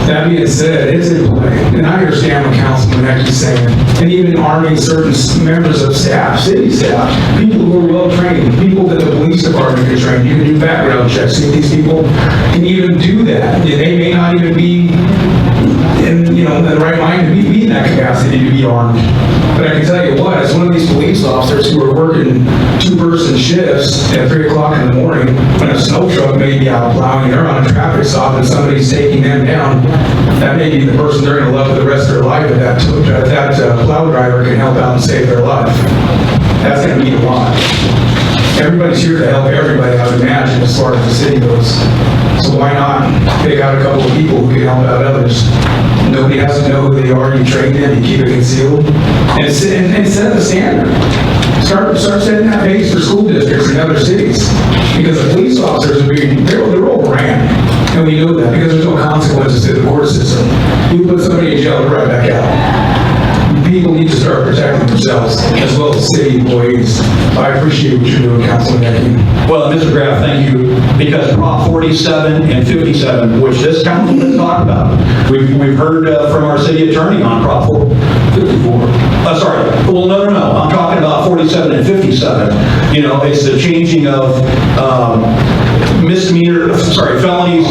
That being said, it's in play, and I understand what Councilman Heck is saying, and even arming certain members of staff, city staff, people who are well-trained, people that the police department can train. You can do background checks, see if these people can even do that. They may not even be in the right mind to be in that capacity to be armed. But I can tell you what, as one of these police officers who are working two-person shifts at 3 o'clock in the morning, when a snow truck may be out plowing, they're on a traffic stop and somebody's taking them down, that may be the person they're going to love for the rest of their life, if that plow driver can help out and save their life. That's going to mean a lot. Everybody's here to help everybody, I would imagine, as far as the city goes. So why not pick out a couple of people who can help out others? Nobody has to know who they are. You train them, you keep it concealed, and set the standard. Start setting that pace for school districts in other cities, because the police officers they're overran, and we know that because there's no consequences to the court system. You put somebody in jail, right back out. People need to start protecting themselves, as well as city employees. I appreciate what you're doing, Councilman Heck. Well, Mr. Graff, thank you, because Prop 47 and 57, which this council has talked about, we've heard from our city attorney on Prop 54. Sorry, well, no, I'm talking about 47 and 57. It's the changing of felonies.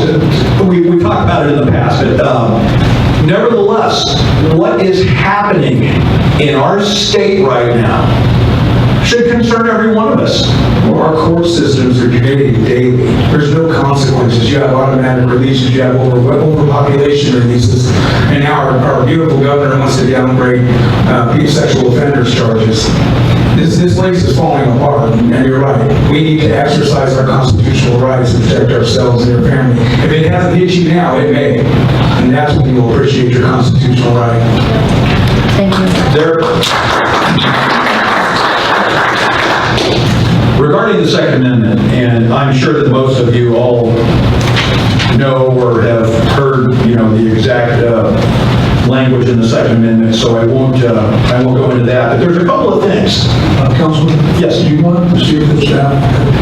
We've talked about it in the past, but nevertheless, what is happening in our state right now should concern every one of us. Well, our court systems are debated daily. There's no consequences. You have automatic releases, you have overpopulation releases, and now our beautiful governor wants to downgrade sexual offenders charges. This place is falling apart, and you're right. We need to exercise our constitutional rights to protect ourselves and our family. If it hasn't hit you now, it may, and that's when you'll appreciate your constitutional right. Thank you. Regarding the Second Amendment, and I'm sure that most of you all know or have heard, the exact language in the Second Amendment, so I won't go into that. But there's a couple of things. Councilman? Yes. Do you want to see if the staff?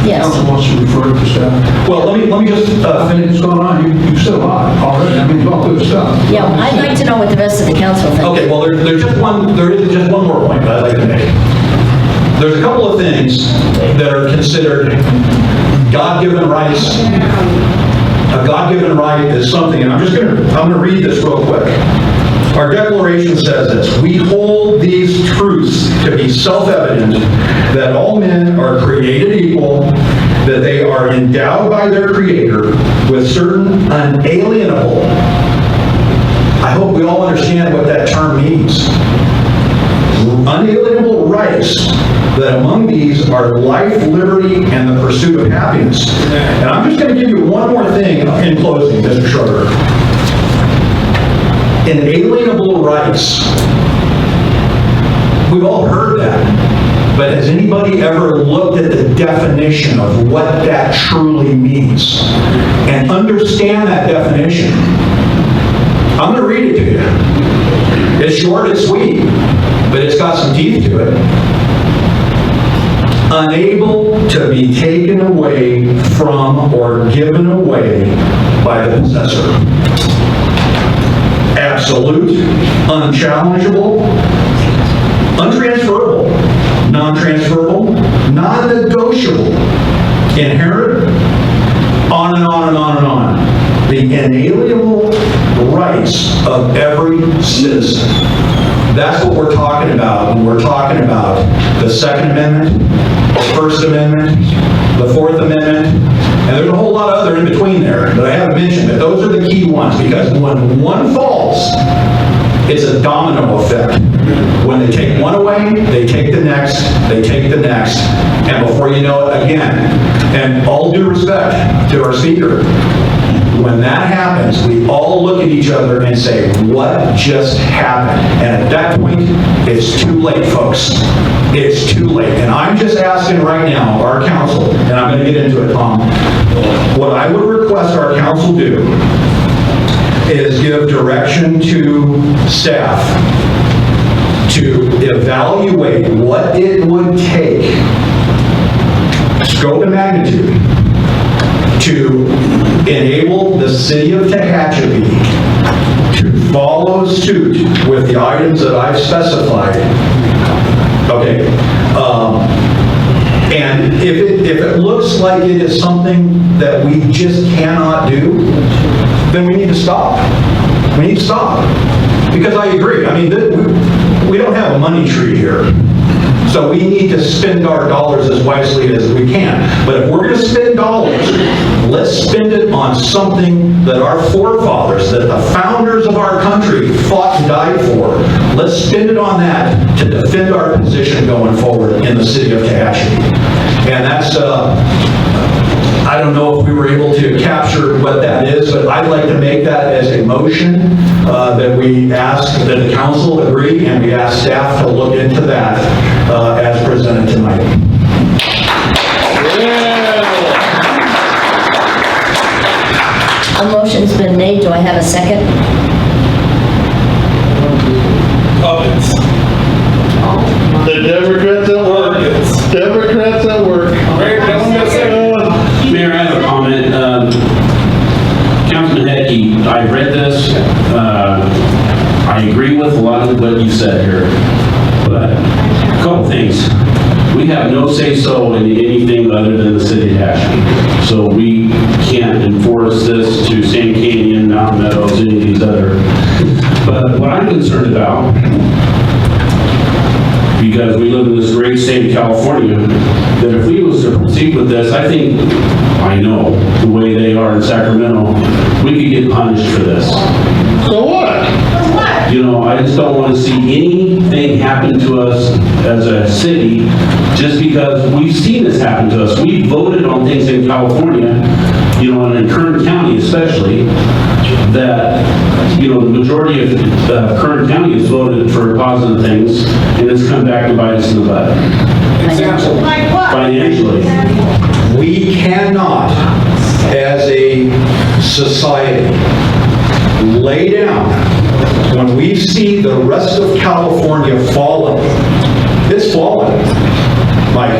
Yes. Council wants to refer to the staff. Well, let me just finish. What's going on? You've said a lot already. I mean, all good stuff. Yeah, I'd like to know what the rest of the council thinks. Okay, well, there is just one more point that I'd like to make. There's a couple of things that are considered God-given rights. A God-given right is something, and I'm going to read this real quick. Our Declaration says this: we hold these truths to be self-evident, that all men are created equal, that they are endowed by their Creator with certain unalienable, I hope we all understand what that term means, unalienable rights, that among these are life, liberty, and the pursuit of happiness. And I'm just going to give you one more thing in closing, Mr. Schroeder. Inalienable rights. We've all heard that. But has anybody ever looked at the definition of what that truly means and understand that definition? I'm going to read it to you. It's short, it's sweet, but it's got some teeth to it. Unable to be taken away from or given away by the possessor. Absolute, unchallengeable, untransferable, non-transferable, non-negotiable, inherent, on and on and on and on. The inalienable rights of every citizen. That's what we're talking about when we're talking about the Second Amendment, the First Amendment, the Fourth Amendment, and there's a whole lot of other in between there, but I haven't mentioned it. Those are the key ones, because when one falls, it's a domino effect. When they take one away, they take the next, they take the next, and before you know it, again. And all due respect to our speaker, when that happens, we all look at each other and say, what just happened? And at that point, it's too late, folks. It's too late. And I'm just asking right now, our council, and I'm going to get into it, Tom, what I would request our council do is give direction to staff to evaluate what it would take, scope and magnitude, to enable the city of Tehachapi to follow suit with the items that I've specified. Okay. And if it looks like it is something that we just cannot do, then we need to stop. We need to stop. Because I agree. I mean, we don't have a money tree here. So we need to spend our dollars as wisely as we can. But if we're going to spend dollars, let's spend it on something that our forefathers, that the founders of our country fought and died for. Let's spend it on that to defend our position going forward in the city of Tehachapi. And that's, I don't know if we were able to capture what that is, but I'd like to make that as a motion that we ask, that the council agree, and we ask staff to look into that as presented tonight. A motion's been made. Do I have a second? Comments. The Democrats at work. Democrats at work. Mayor, I have a comment. Councilman Hecky, I read this. I agree with a lot of what you said here. But a couple things. We have no say-so in anything other than the city of Tehachapi. So we can't enforce this to Sand Canyon, Mountain Meadows, any of these other. But what I'm concerned about, because we live in this great state of California, that if we was to proceed with this, I think, I know, the way they are in Sacramento, we could get punished for this. So what? You know, I just don't want to see anything happen to us as a city, just because we've seen this happen to us. We voted on things in California, you know, and in Kern County especially, that, you know, the majority of Kern County has voted for positive things, and it's come back to bite us in the butt. Financially. Financially. We cannot, as a society, lay down when we see the rest of California falling. It's falling, Mike.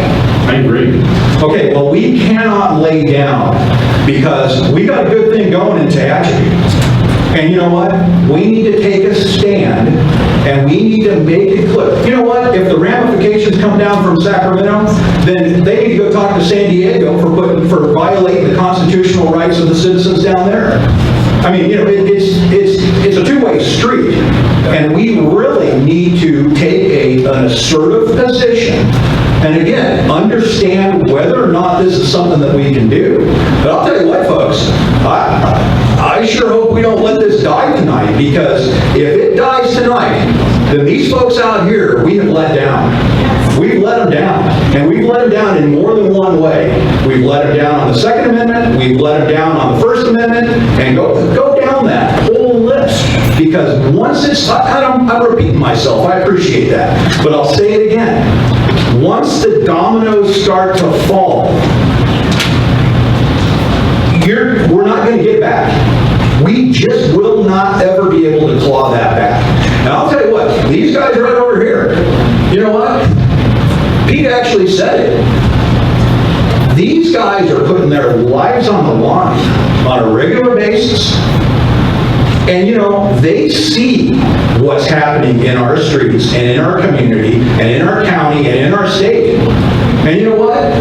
I agree. Okay, well, we cannot lay down because we got a good thing going in Tehachapi. And you know what? We need to take a stand and we need to make it clear. You know what? If the ramifications come down from Sacramento, then they need to go talk to San Diego for violating the constitutional rights of the citizens down there. I mean, you know, it's a two-way street, and we really need to take an assertive position. And again, understand whether or not this is something that we can do. But I'll tell you what, folks, I sure hope we don't let this die tonight, because if it dies tonight, then these folks out here, we have let down. We've let them down, and we've let them down in more than one way. We've let them down on the Second Amendment, we've let them down on the First Amendment, and go down that whole list. Because once it's, I'm repeating myself, I appreciate that, but I'll say it again. Once the dominoes start to fall, we're not going to get back. We just will not ever be able to claw that back. And I'll tell you what, these guys right over here, you know what? Pete actually said it. These guys are putting their lives on the line on a regular basis. And you know, they see what's happening in our streets and in our community and in our county and in our state. And you know what?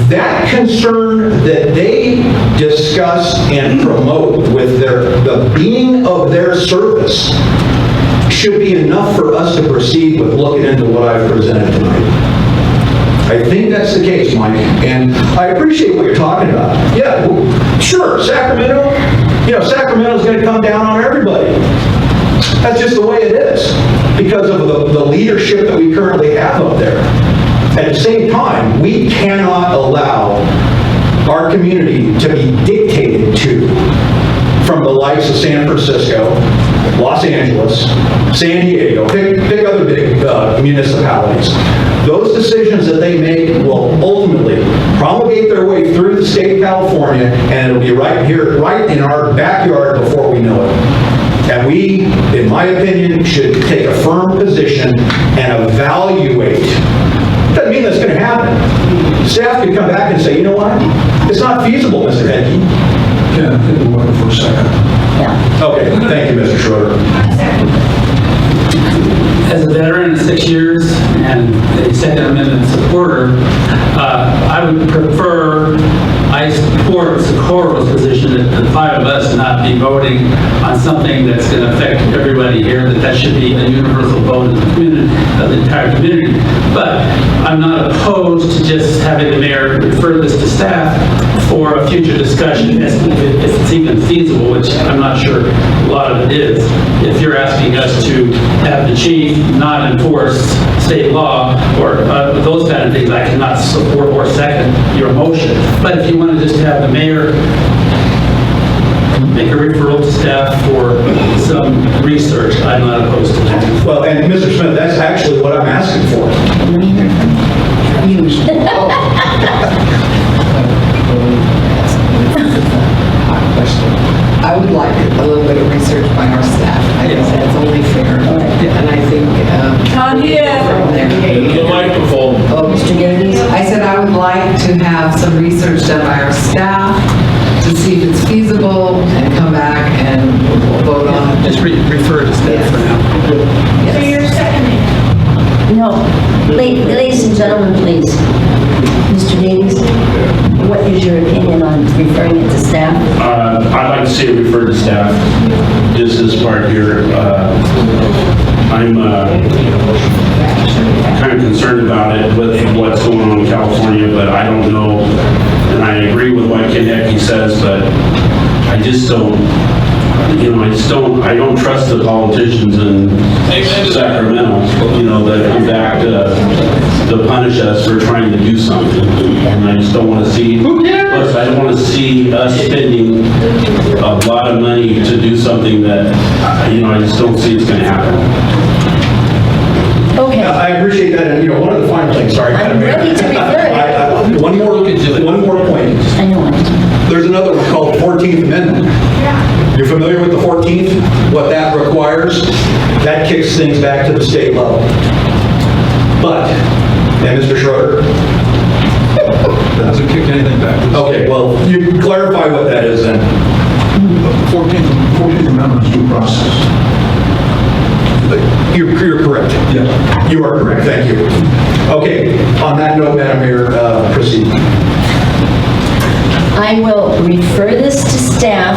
That concern that they discuss and promote with the being of their service should be enough for us to proceed with looking into what I've presented tonight. I think that's the case, Mike, and I appreciate what you're talking about. Yeah, sure, Sacramento, you know, Sacramento's going to come down on everybody. That's just the way it is, because of the leadership that we currently have up there. At the same time, we cannot allow our community to be dictated to from the likes of San Francisco, Los Angeles, San Diego, pick other big municipalities. Those decisions that they make will ultimately promulgate their way through the state of California, and it'll be right here, right in our backyard before we know it. And we, in my opinion, should take a firm position and evaluate. Doesn't mean that's going to happen. Staff could come back and say, you know what? It's not feasible, Mr. Hedke. Yeah, I think we'll wait for a second. Yeah. Okay, thank you, Mr. Schroeder. As a veteran of 6 years and a Second Amendment supporter, I would prefer, I support Socorro's position that the five of us not be voting on something that's going to affect everybody here, that should be a universal vote of the community, of the entire community. But I'm not opposed to just having the mayor refer this to staff for a future discussion, if it's even feasible, which I'm not sure a lot of it is. If you're asking us to have the chief not enforce state law or those kind of things, I cannot support or second your motion. But if you want to just have the mayor make a referral to staff for some research, I'm not opposed to that. Well, and Mr. Smith, that's actually what I'm asking for. I would like a little bit of research by our staff. I think that's only fair. And I think, from there. The microphone. Oh, Mr. Giddens? I said I would like to have some research done by our staff to see if it's feasible and come back and we'll vote on it. Just refer to staff for now. So you're seconding? No. Ladies and gentlemen, please. Mr. Davies, what is your opinion on referring it to staff? I'd like to see it referred to staff. Just this part here. I'm what's going on in California, but I don't know, and I agree with what Ken Hecky says, but I just don't, I don't trust the politicians in Sacramento, that come back to punish us for trying to do something. And I just don't want to see, plus I don't want to see us spending a lot of money to do something that, I just don't see it's going to happen. Okay. I appreciate that, and one of the final things, sorry. I'm ready to refer it. One more point. I know it. There's another one called 14th Amendment. You're familiar with the 14th? What that requires? That kicks things back to the state level. But, and Mr. Schroeder? Doesn't kick anything back. Okay, well, you clarify what that is then. 14th Amendment is due process. You're correct. Yeah. You are correct, thank you. Okay, on that note, Madam Mayor, proceed. I will refer this to staff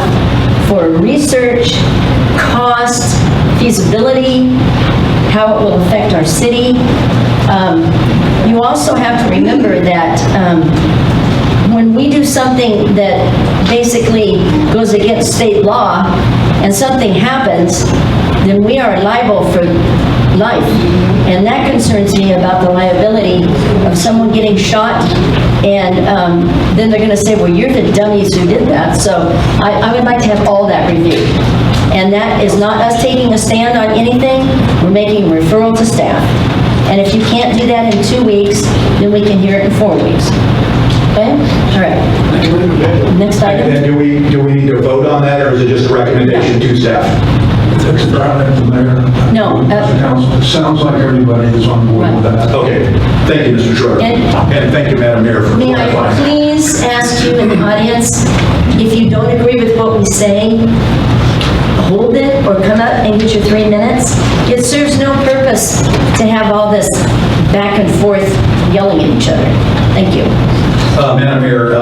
for research, cost, feasibility, how it will affect our city. You also have to remember that when we do something that basically goes against state law and something happens, then we are liable for life. And that concerns me about the liability of someone getting shot, and then they're going to say, well, you're the dummies who did that. So I would like to have all that reviewed. And that is not us taking a stand on anything. We're making a referral to staff. And if you can't do that in 2 weeks, then we can hear it in 4 weeks. Okay? All right. Next item. And do we need to vote on that, or is it just a recommendation to staff? It's about the mayor. No. The council. It sounds like everybody is on board with that. Okay. Thank you, Mr. Schroeder. And thank you, Madam Mayor, for May I clarifying. please ask you in the audience, if you don't agree with what we say, hold it or come up and get your 3 minutes. It serves no purpose to have all this back and forth yelling at each other. Thank you. Madam Mayor,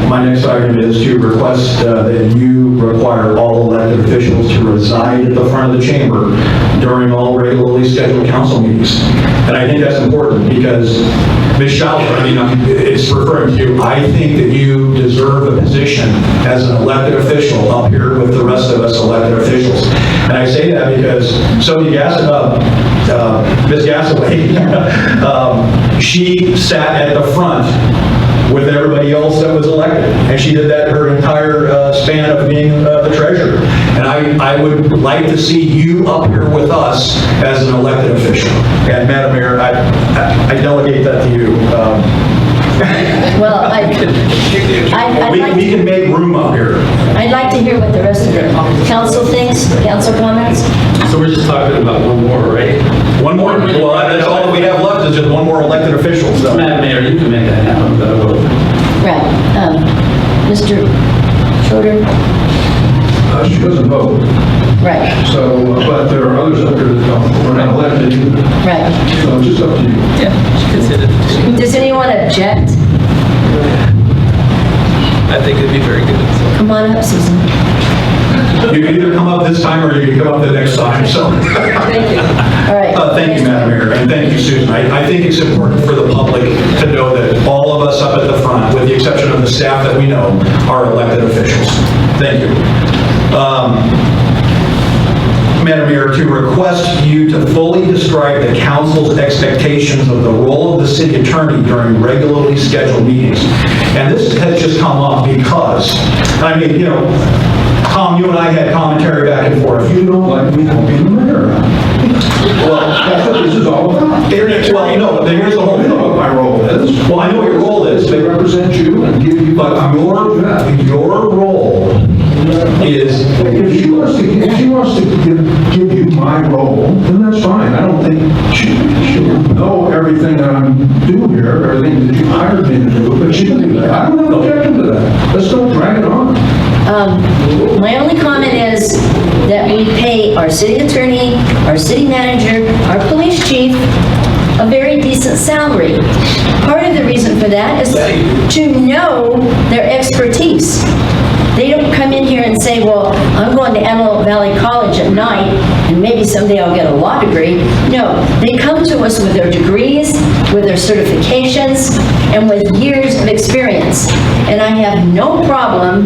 my next item is to request that you require all elected officials to reside at the front of the chamber during all regularly scheduled council meetings. And I think that's important because, Ms. Schauber, it's referring to you, I think that you deserve a position as an elected official up here with the rest of us elected officials. And I say that because Ms. Gassaway, she sat at the front with everybody else that was elected. And she did that her entire span of being the treasurer. And I would like to see you up here with us as an elected official. And Madam Mayor, I delegate that to you. Well, we can make room up here. I'd like to hear what the rest of the council thinks, council comments. So we're just talking about one more, right? One more. Well, that's all that we have left is just one more elected official. So. Madam Mayor, you can make that happen without a vote. Right. Mr. Schroeder? She doesn't vote. Right. So, but there are others up here that don't. We're not elected either. Right. So it's just up to you. Yeah, she can sit it. Does anyone object? I think it'd be very good. Come on up, Susan. You can either come up this time or you can come up the next time, so. Thank you. All right. Thank you, Madam Mayor, and thank you, Susan. I think it's important for the public to know that all of us up at the front, with the exception of the staff that we know, are elected officials. Thank you. Madam Mayor, to request you to fully describe the council's expectations of the role of the city attorney during regularly scheduled meetings. And this has just come up because, Tom, you and I had commentary back and forth. You don't like me helping the mayor. Well, That's what this is all about. Well, here's the whole You thing. know what my role is. Well, I know what your role is, To represent you and give you. but your role is... If she wants to give you my role, then that's fine. I don't think she'll know everything that I'm doing here, everything that you hired me to do, but she can do that. I don't have an objection to that. Let's don't drag it on. My only comment is that we pay our city attorney, our city manager, our police chief a very decent salary. Part of the reason for that is to know their expertise. They don't come in here and say, well, I'm going to Antelope Valley College at night and maybe someday I'll get a law degree. No, they come to us with their degrees, with their certifications, and with years of experience. And I have no problem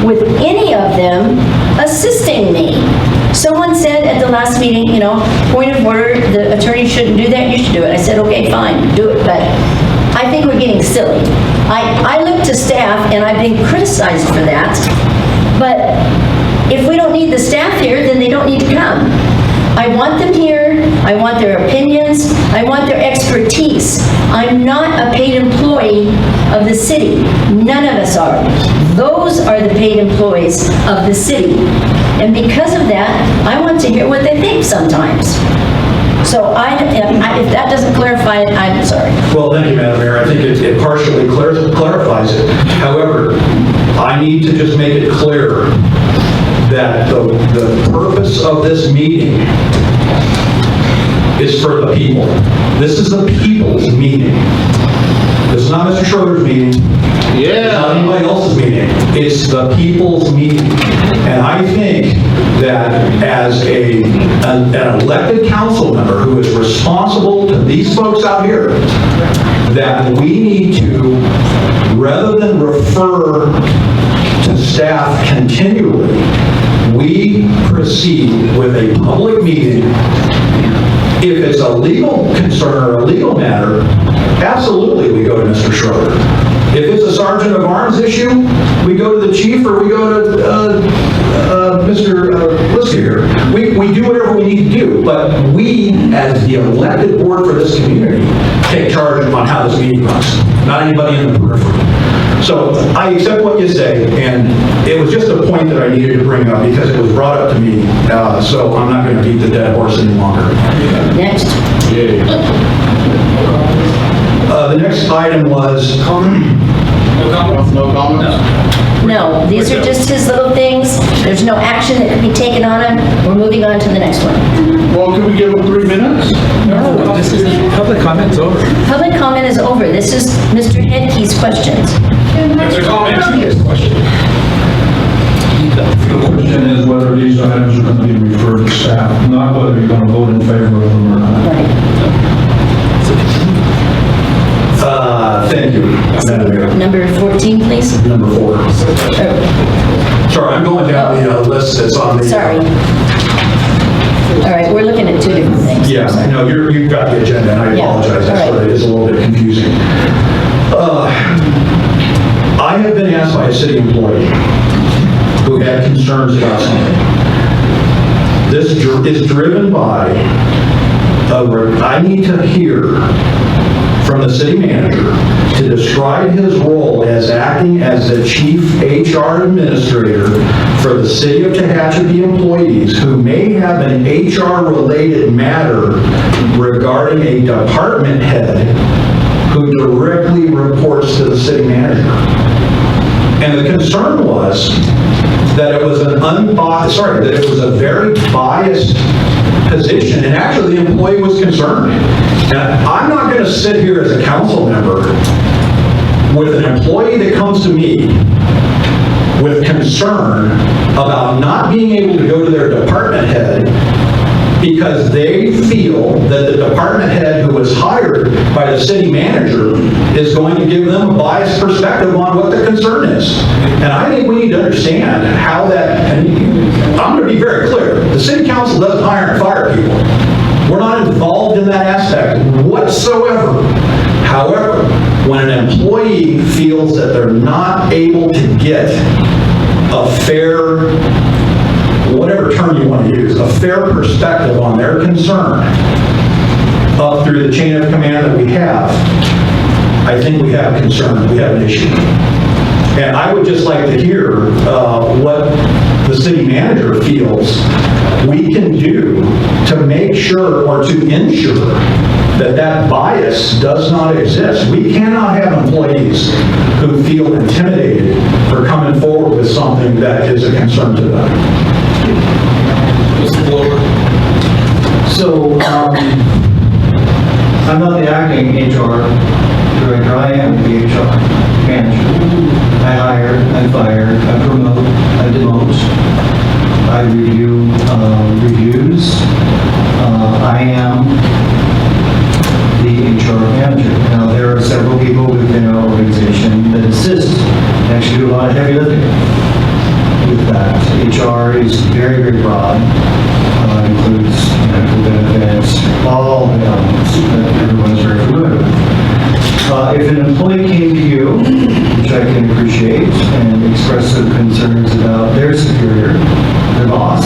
with any of them assisting me. Someone said at the last meeting, you know, point of order, the attorney shouldn't do that, you should do it. I said, okay, fine, do it, but I think we're getting silly. I look to staff, and I've been criticized for that, but if we don't need the staff here, then they don't need to come. I want them here, I want their opinions, I want their expertise. I'm not a paid employee of the city. None of us are. Those are the paid employees of the city. And because of that, I want to hear what they think sometimes. So if that doesn't clarify it, I'm sorry. Well, thank you, Madam Mayor. I think it partially clarifies it. However, I need to just make it clear that the purpose of this meeting is for the people. This is the people's meeting. This is not Mr. Schroeder's meeting. It's not anybody else's meeting. It's the people's meeting. And I think that as an elected council member who is responsible to these folks out here, that we need to, rather than refer to staff continually, we proceed with a public meeting. If it's a legal concern or a legal matter, absolutely we go to Mr. Schroeder. If it's a sergeant of arms issue, we go to the chief or we go to Mr. Liska here. We do whatever we need to do, but we, as the elected board for this community, take charge on how this meeting runs, not anybody in the periphery. So I accept what you say, and it was just a point that I needed to bring up because it was brought up to me, so I'm not going to beat the dead horse any longer. Next. The next item was... No comments? No comments? No, these are just his little things. There's no action that can be taken on them. We're moving on to the next one. Well, can we give them 3 minutes? No. This is, public comment's over. Public comment is over. This is Mr. Hedke's questions. It's a comment to his question. The question is whether these items are going to be referred to staff, not whether you're going to vote in favor of them or not. Thank you, Madam Mayor. Number 14, please. Number 4. Sorry, I'm going down the list that's on the... Sorry. All right, we're looking at 2 different things. Yeah, no, you've got the agenda, and I apologize. That's why it is a little bit confusing. I have been asked by a city employee who had concerns about something. This is driven by, I need to hear from the city manager to describe his role as acting as the chief HR administrator for the city of Tehachapi employees who may have an HR-related matter regarding a department head who directly reports to the city manager. And the concern was that it was that it was a very biased position, and actually the employee was concerned. And I'm not going to sit here as a council member with an employee that comes to me with concern about not being able to go to their department head because they feel that the department head who was hired by the city manager is going to give them a biased perspective on what the concern is. And I think we need to understand how that, and I'm going to be very clear, the city council doesn't hire and fire people. We're not involved in that aspect whatsoever. However, when an employee feels that they're not able to get a fair, whatever term you want to use, a fair perspective on their concern up through the chain of command that we have, I think we have concern, we have an issue. And I would just like to hear what the city manager feels we can do to make sure or to ensure that that bias does not exist. We cannot have employees who feel intimidated for coming forward with something that is a concern to them. So, I'm not the acting HR director, I am the HR manager. I hire, I fire, I promote, I demote. I review reviews. I am the HR manager. Now, there are several people within our organization that assist and actually do a lot of heavy lifting with that. HR is very, very broad. Includes medical benefits, all the elements that everyone's very familiar with. If an employee came to you, which I can appreciate, and expressed some concerns about their superior, their boss,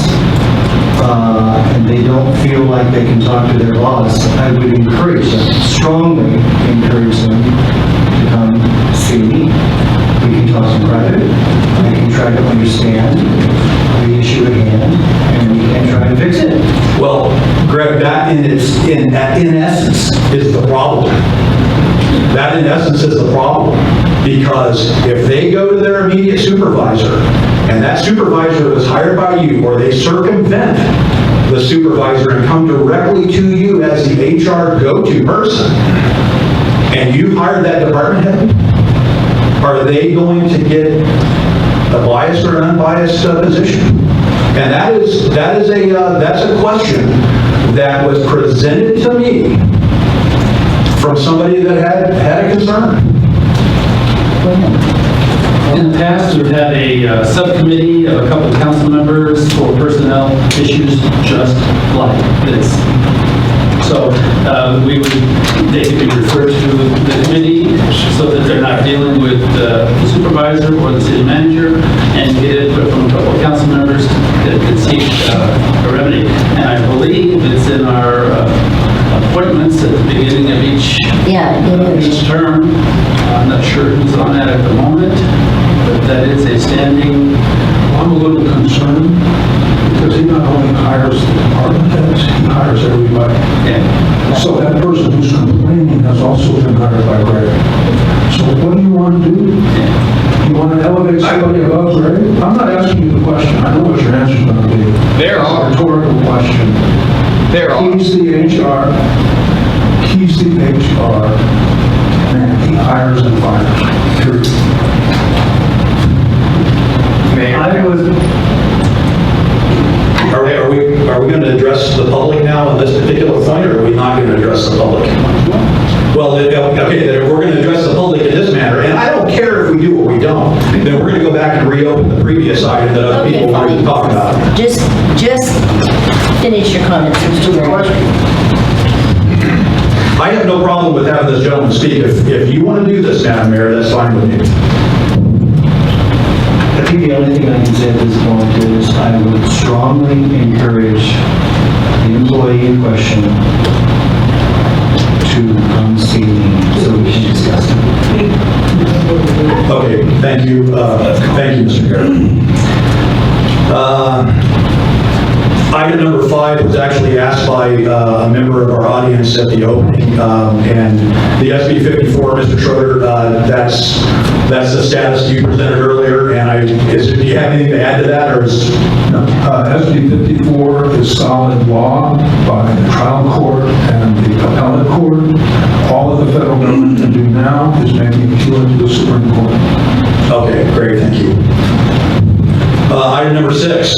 and they don't feel like they can talk to their boss, I would encourage them, strongly encourage them to come see me. We can talk in private. I can try to understand the issue at hand, and we can try to fix it. Well, Greg, that in essence is the problem. That in essence is the problem. Because if they go to their immediate supervisor, and that supervisor was hired by you, or they circumvent the supervisor and come directly to you as the HR go-to person, and you hired that department head, are they going to get a biased or an unbiased position? And that's a question that was presented to me from somebody that had a concern. In the past, we've had a subcommittee of a couple of council members for personnel issues just like this. So they could be referred to the committee so that they're not dealing with the supervisor or the city manager, and get input from a couple of council members that can seek a remedy. And I believe it's in our appointments at the beginning of each term. I'm not sure who's on that at the moment, but that is a standing. I'm a little concerned because he not only hires the department heads, he hires everybody. Yeah. So that person who's complaining has also been hired by Greg. So what do you want to do? You want to elevate somebody above Greg? I'm not asking you the question. I know what your answer is going to be. There are. It's a rhetorical question. There are. He's the HR. He's the HR. Man, he hires and fires. Period. Are we going to address the public now on this particular point, or are we not going to address the public? Well, okay, then if we're going to address the public in this manner, and I don't care if we do or we don't, then we're going to go back and reopen the previous item that other people wanted to talk about. Just finish your comments, Mr. Mayor. I have no problem with having this gentleman speak. If you want to do this, Madam Mayor, that's fine with me. I think the only thing I can say at this point is I would strongly encourage the employee in question to come see me so we can discuss it. Okay, thank you. Thank you, Mr. Chairman. Item number 5 was actually asked by a member of our audience at the opening, and the SB 54, Mr. Schroeder, that's the status you presented earlier, and do you have anything to add to that, or is... No, SB 54 is solid law by the trial court and the appellate court. All that the federal government can do now is make an appeal to the Supreme Court. Okay, great, thank you. Item number 6.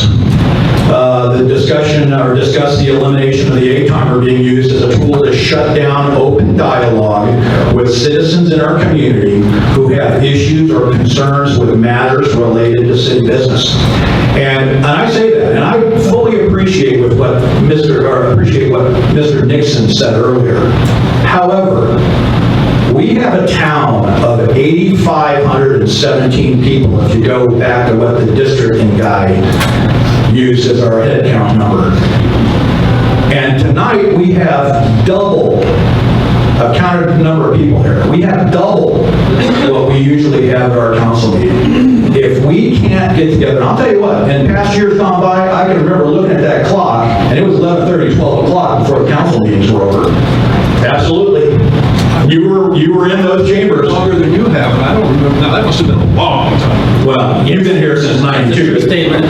The discuss the elimination of the 8-timer being used as a tool to shut down open dialogue with citizens in our community who have issues or concerns with matters related to city business. And I say that, and I fully appreciate what Mr. Nixon said earlier. However, we have a town of 8,517 people, if you go back to what the districting guy used as our head count number. And tonight we have double, I've counted the number of people here, we have double what we usually have at our council meeting. If we can't get together, and I'll tell you what, in past years gone by, I can remember looking at that clock, and it was 11:30, 12 o'clock before the council meetings were over. Absolutely. You were in those chambers. Longer than you have, and I don't remember. Now, that must have been a long time. Well, you've been here since 92. Statement.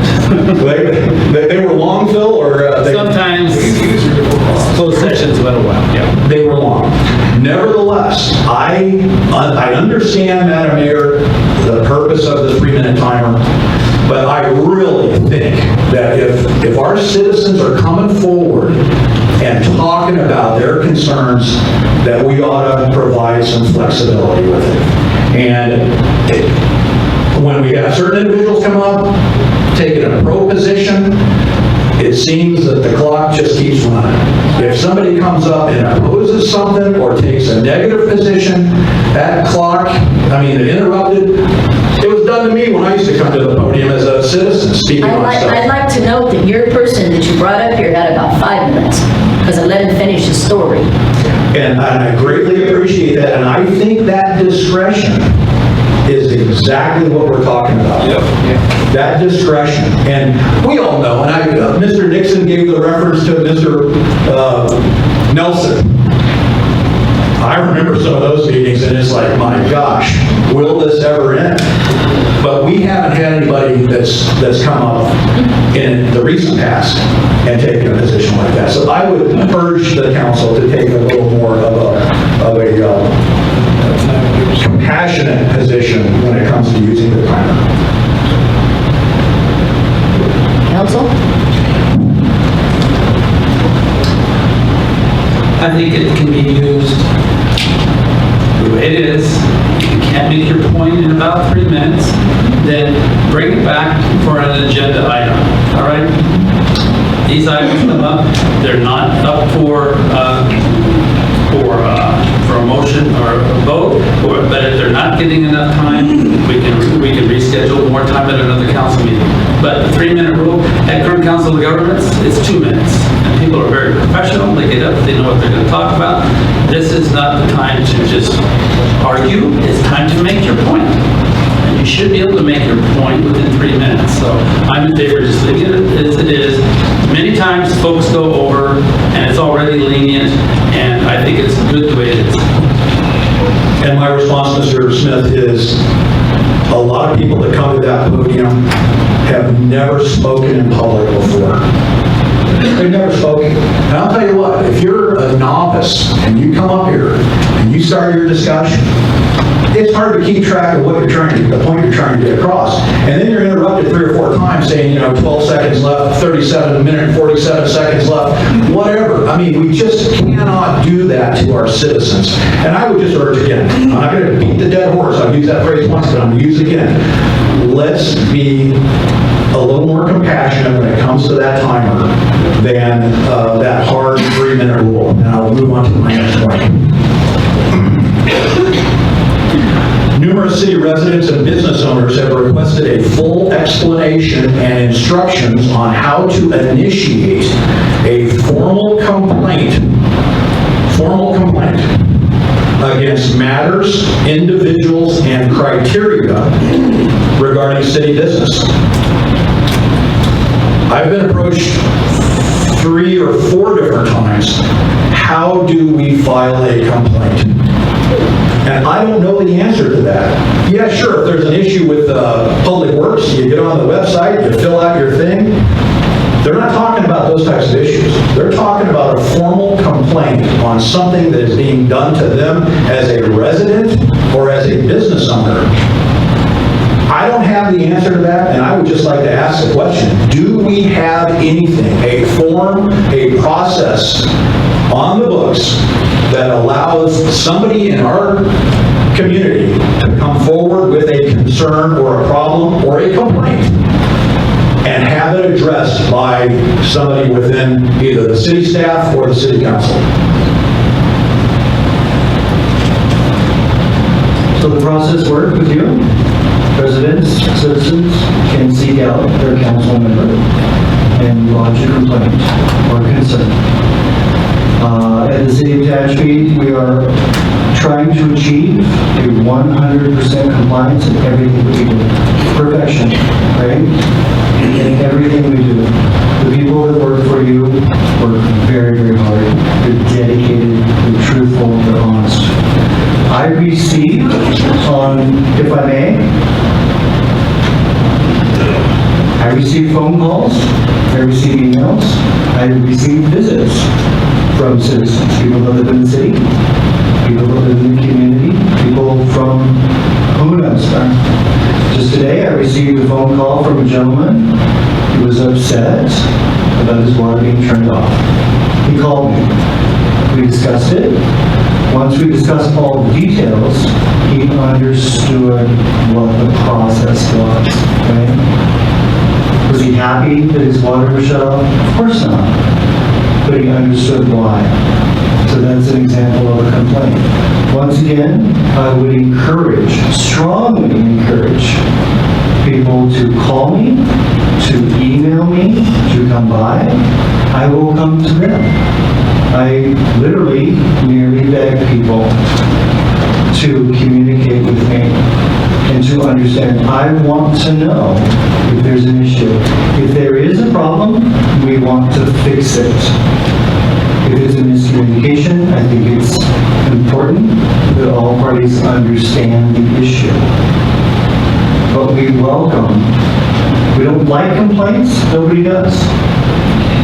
They were long, Phil, or? Sometimes closed sessions went a while, yeah. They were long. Nevertheless, I understand, Madam Mayor, the purpose of the 3-minute timer, but I really think that if if our citizens are coming forward and talking about their concerns, that we ought to provide some flexibility with it. And when we have certain individuals come up, taking a pro position, it seems that the clock just keeps running. If somebody comes up and opposes something or takes a negative position, that clock, interrupted. It was done to me when I used to come to the podium as a citizen speaking on stuff. I'd like to note that your person that you brought up here had about 5 minutes, because I let him finish his story. And I greatly appreciate that, and I think that discretion is exactly what we're talking about. That discretion. And we all know, and Mr. Nixon gave the reference to Mr. Nelson. I remember some of those meetings, and it's like, my gosh, will this ever end? But we haven't had anybody that's come up in the recent past and taken a position like that. So I would urge the council to take a little more of a compassionate position when it comes to using the timer. Council? I think it can be used the way it is. If you can't make your point in about 3 minutes, then bring it back for an agenda item, all right? These items come up, they're not up for a motion or a vote, but if they're not getting enough time, we can reschedule more time at another council meeting. But the 3-minute rule at current council of governments is 2 minutes. And people are very professional, they get up, they know what they're going to talk about. This is not the time to just argue, it's time to make your point. And you should be able to make your point within 3 minutes. So I'm in favor of just leaving it as it is. Many times folks go over and it's already lenient, and I think it's good the way it is. And my response, Mr. Smith, is a lot of people that come to that podium have never spoken in public before. They've never spoken. And I'll tell you what, if you're a novice and you come up here and you start your discussion, it's hard to keep track of what you're trying to, the point you're trying to get across. And then you're interrupted 3 or 4 times saying, 12 seconds left, 37, a minute and 47 seconds left, whatever. We just cannot do that to our citizens. And I would just urge again, I'm not going to beat the dead horse, I've used that phrase once, but I'm going to use it again. Let's be a little more compassionate when it comes to that timer than that hard 3-minute rule. And I'll move on to my next point. Numerous city residents and business owners have requested a full explanation and instructions on how to initiate a formal complaint against matters, individuals, and criteria regarding city business. I've been approached 3 or 4 different times. How do we file a complaint? And I don't know the answer to that. Yeah, sure, if there's an issue with Public Works, you get on the website, you fill out your thing. They're not talking about those types of issues. They're talking about a formal complaint on something that is being done to them as a resident or as a business owner. I don't have the answer to that, and I would just like to ask the question, do we have anything, a form, a process on the books that allows somebody in our community to come forward with a concern or a problem or a complaint and have it addressed by somebody within either the city staff or the city council? So the process worked with you? Residents, citizens can seek out their council member and lodge a complaint or concern. At the city of Tehachapi, we are trying to achieve a 100% compliance in everything we do. Perfection, right? In everything we do. The people that work for you work very, very hard. They're dedicated, they're truthful, they're honest. I received if I may, I receive phone calls, I receive emails, I receive visits from citizens, people that live in the city, people that live in the community, people from who knows. Just today I received a phone call from a gentleman He was upset about his water being turned off. He called me. We discussed it. Once we discussed all the details, he understood what the process was, right? Was he happy that his water was shut off? Of course not. But he understood why. So that's an example of a complaint. Once again, I would encourage, strongly encourage, people to call me, to email me, to come by. I will come to them. I literally merely beg people to communicate with me and to understand. I want to know if there's an issue. If there is a problem, we want to fix it. If it's a miscommunication, I think it's important that all parties understand the issue. But we don't like complaints, nobody does.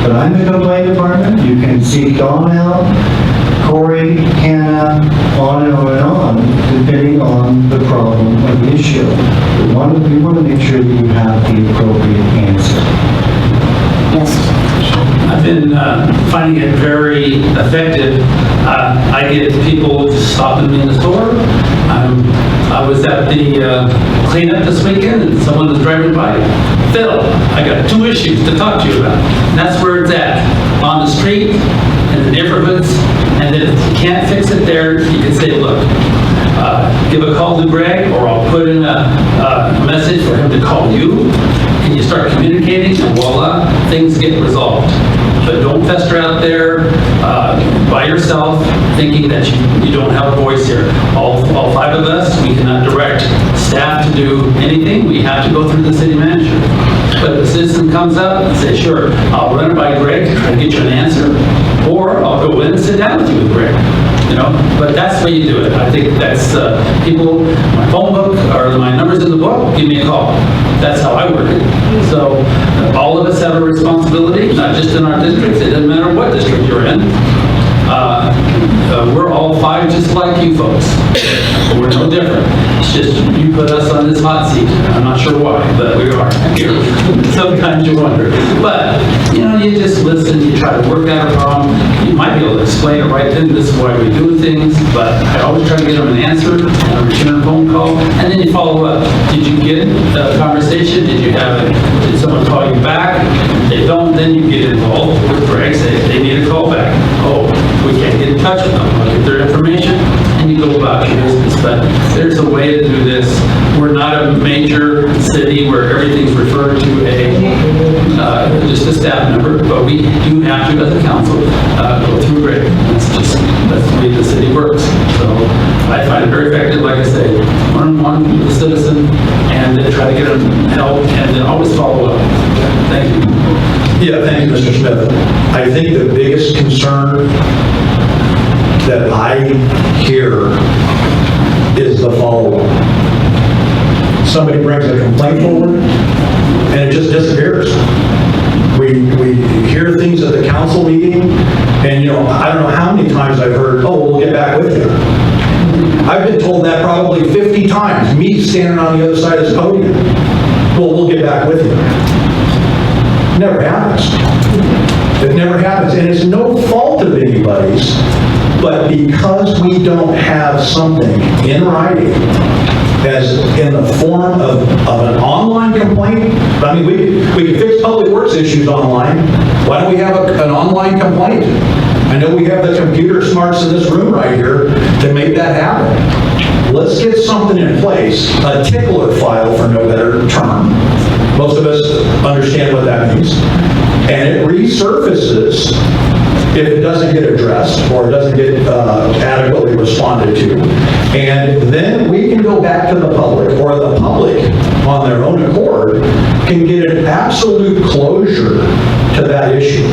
But I'm the complaint department. You can seek Dawn out, Corey, Hannah, on and on and on, depending on the problem or the issue. But we want to make sure that you have the appropriate answer. Yes. I've been finding it very effective. I get people just stopping me in the store. I was at the cleanup this weekend and someone was driving by. Phil, I got 2 issues to talk to you about. And that's where it's at, on the street, in the neighborhoods. And then if you can't fix it there, you can say, look, give a call to Greg, or I'll put in a message for him to call you. And you start communicating, and voila, things get resolved. But don't fester out there by yourself, thinking that you don't have a voice here. All 5 of us, we cannot direct staff to do anything. We have to go through the city manager. But if a citizen comes up and says, sure, I'll run it by Greg to try to get you an answer, or I'll go in and sit down with you with Greg. You know, but that's the way you do it. I think that's people, my phone book or my numbers in the book, give me a call. That's how I work it. So all of us have a responsibility, not just in our districts. It doesn't matter what district you're in. We're all 5 just like you folks. We're no different. It's just you put us on this hot seat. I'm not sure why, but we are here. Sometimes you wonder. But, you know, you just listen, you try to work out a problem. You might be able to explain it right then, this is why we do things, but I always try to get them an answer, a return phone call, and then you follow up. Did you get a conversation? Did someone call you back? If they don't, then you get involved with Greg, say if they need a call back. Oh, we can't get in touch with them. I'll get their information, and you go about your business. But there's a way to do this. We're not a major city where everything's referred to just a staff member, but we do have to, as a council, go through Greg. That's the way the city works. So I find it very effective, like I say, one-on-one with the citizen, and then try to get them help, and then always follow up. Thank you. Yeah, thank you, Mr. Smith. I think the biggest concern that I hear is the follow-up. Somebody brings a complaint forward, and it just disappears. We hear things at the council meeting, and, you know, I don't know how many times I've heard, oh, we'll get back with you. I've been told that probably 50 times, me standing on the other side of this podium. Well, we'll get back with you. Never happens. It never happens, and it's no fault of anybody's, but because we don't have something in writing as in the form of an online complaint. I mean, we can fix public works issues online. Why don't we have an online complaint? I know we have the computer smarts in this room right here to make that happen. Let's get something in place, a tickler file for no better term. Most of us understand what that means. And it resurfaces if it doesn't get addressed or it doesn't get adequately responded to. And then we can go back to the public, or the public on their own accord can get an absolute closure to that issue.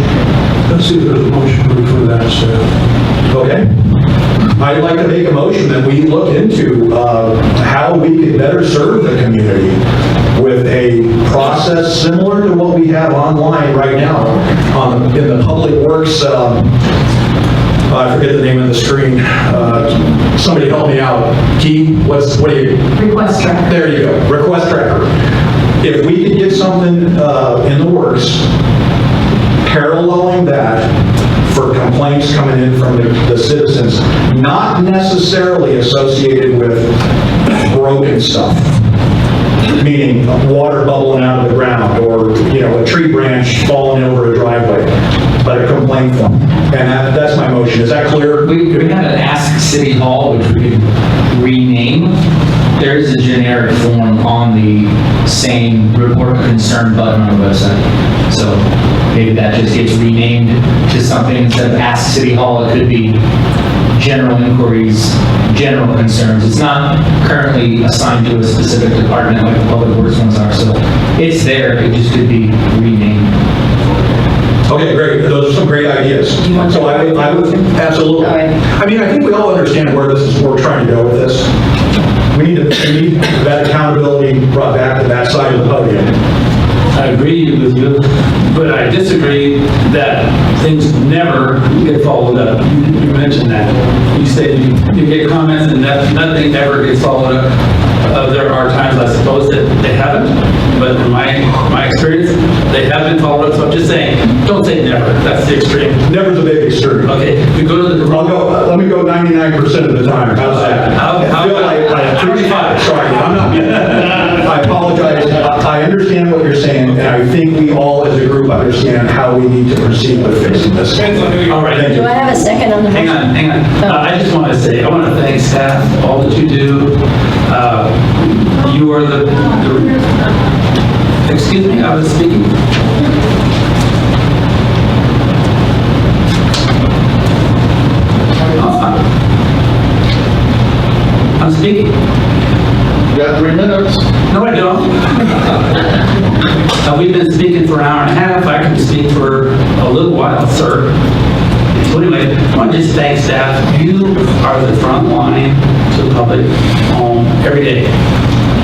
Let's see if there's a motion for that instead. Okay. I'd like to make a motion that we look into how we can better serve the community with a process similar to what we have online right now in the Public Works, I forget the name of the screen. Somebody help me out. Key, what do you? Request tracker. There you go, request tracker. if we could get something in the works, paralleling that for complaints coming in from the citizens, not necessarily associated with broken stuff, meaning water bubbling out of the ground or, a tree branch falling over a driveway, but a complaint form. And that's my motion. Is that clear? We have an Ask City Hall, which we could rename. There is a generic form on the same report concern button on the website. So maybe that just gets renamed to something instead of Ask City Hall. It could be general inquiries, general concerns. It's not currently assigned to a specific department like the public works ones are. So it's there. It just could be renamed. Okay, great. Those are some great ideas. So I would absolutely. I mean, I think we all understand where we're trying to go with this. We need that accountability brought back to that side of the podium. I agree with you, but I disagree that things never get followed up. You mentioned that. You say you get comments and nothing ever gets followed up. There are times, I suppose, that they haven't, but in my experience, they have been followed up. So I'm just saying, don't say never. That's the extreme. Never's a big extreme. Okay, we go to the. Let me go 99% of the time. How's that? How I feel like I 35. Sorry, I'm not. I apologize. I understand what you're saying, and I think we all as a group understand how we need to proceed with fixing this. All right. Thank you. Do I have a second on the motion? Hang on. I just want to say, I want to thank staff, all that you do. You are the excuse me, I was speaking. I'm speaking. You got 3 minutes. No, I don't. We've been speaking for an hour and a half. I can speak for a little while, sir. So anyway, I want to just thank staff. You are the front line to the public every day.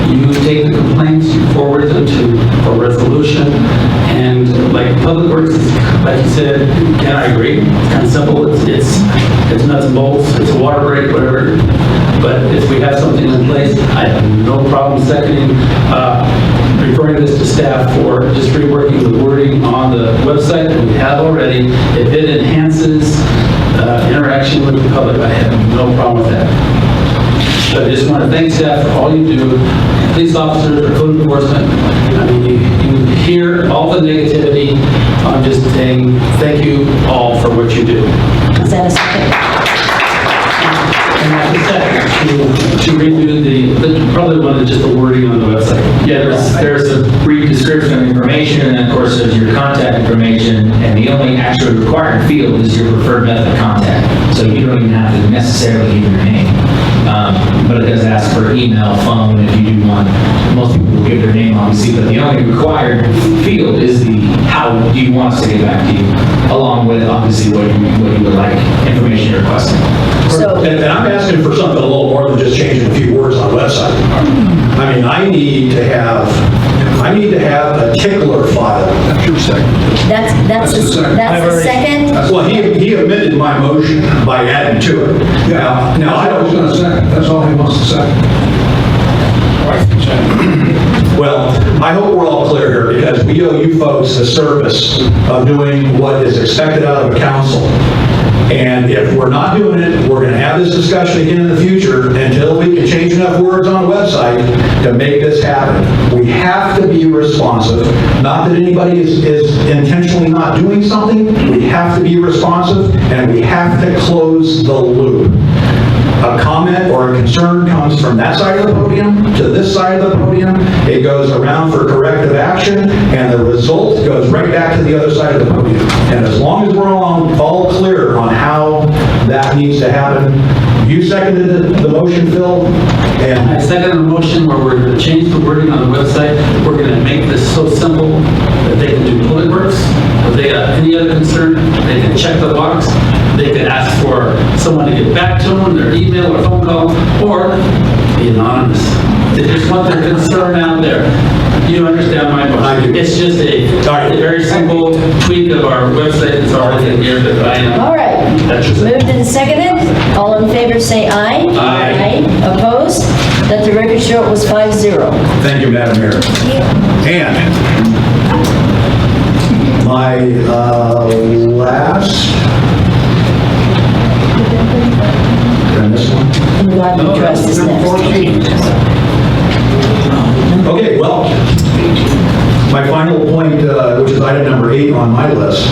You take the complaints, you forward them to a resolution, and like Public Works, like you said, and I agree, it's kind of simple, it's nuts and bolts, it's a water break, whatever, but if we have something in place, I have no problem seconding, referring this to staff for just reworking the wording on the website that we have already. If it enhances interaction with the public, I have no problem with that. So I just want to thank staff for all you do. Police officers or code enforcement, I mean, you hear all the negativity. I'm just saying thank you all for what you do. Is that a second? And that's a second to redo the probably one of just the wording on the website. Yeah, there's a brief description of information, and of course there's your contact information, and the only actually required field is your preferred method of contact. So you don't even have to necessarily give your name. But it does ask for email, phone, if you do want. Most people will give their name, obviously, but the only required field is the how do you want us to get back to you, along with obviously what you would like, information you're requesting. And I'm asking for something a little more than just changing a few words on the website. I mean, I need to have a tickler file. That's your second. That's a second? Well, he amended my motion by adding to it. Yeah. Now I That's all he's don't. gonna second. That's all he wants to second. Well, I hope we're all clear here because we owe you folks the service of doing what is expected out of a council. And if we're not doing it, we're going to have this discussion again in the future until we can change enough words on the website to make this happen. We have to be responsive. Not that anybody is intentionally not doing something. We have to be responsive and we have to close the loop. A comment or a concern comes from that side of the podium to this side of the podium. It goes around for corrective action, and the result goes right back to the other side of the podium. And as long as we're all clear on how that needs to happen, you seconded the motion, Phil? And I second the motion where we're going to change the wording on the website. We're going to make this so simple that they can do Public Works. If they got any other concern, they can check the box. They can ask for someone to get back to them, their email or phone call, or be anonymous. They just want their concern out there. You understand my motion? It's just a very simple tweak of our website that's already in here that I am. All right. That's just it. Moved and seconded. All in favor say aye. Aye. Opposed? Let the record show it was 5-0. Thank you, Madam Mayor. And my last... Did I miss one? And God we trust is next. Okay, well, my final point, which is item number 8 on my list,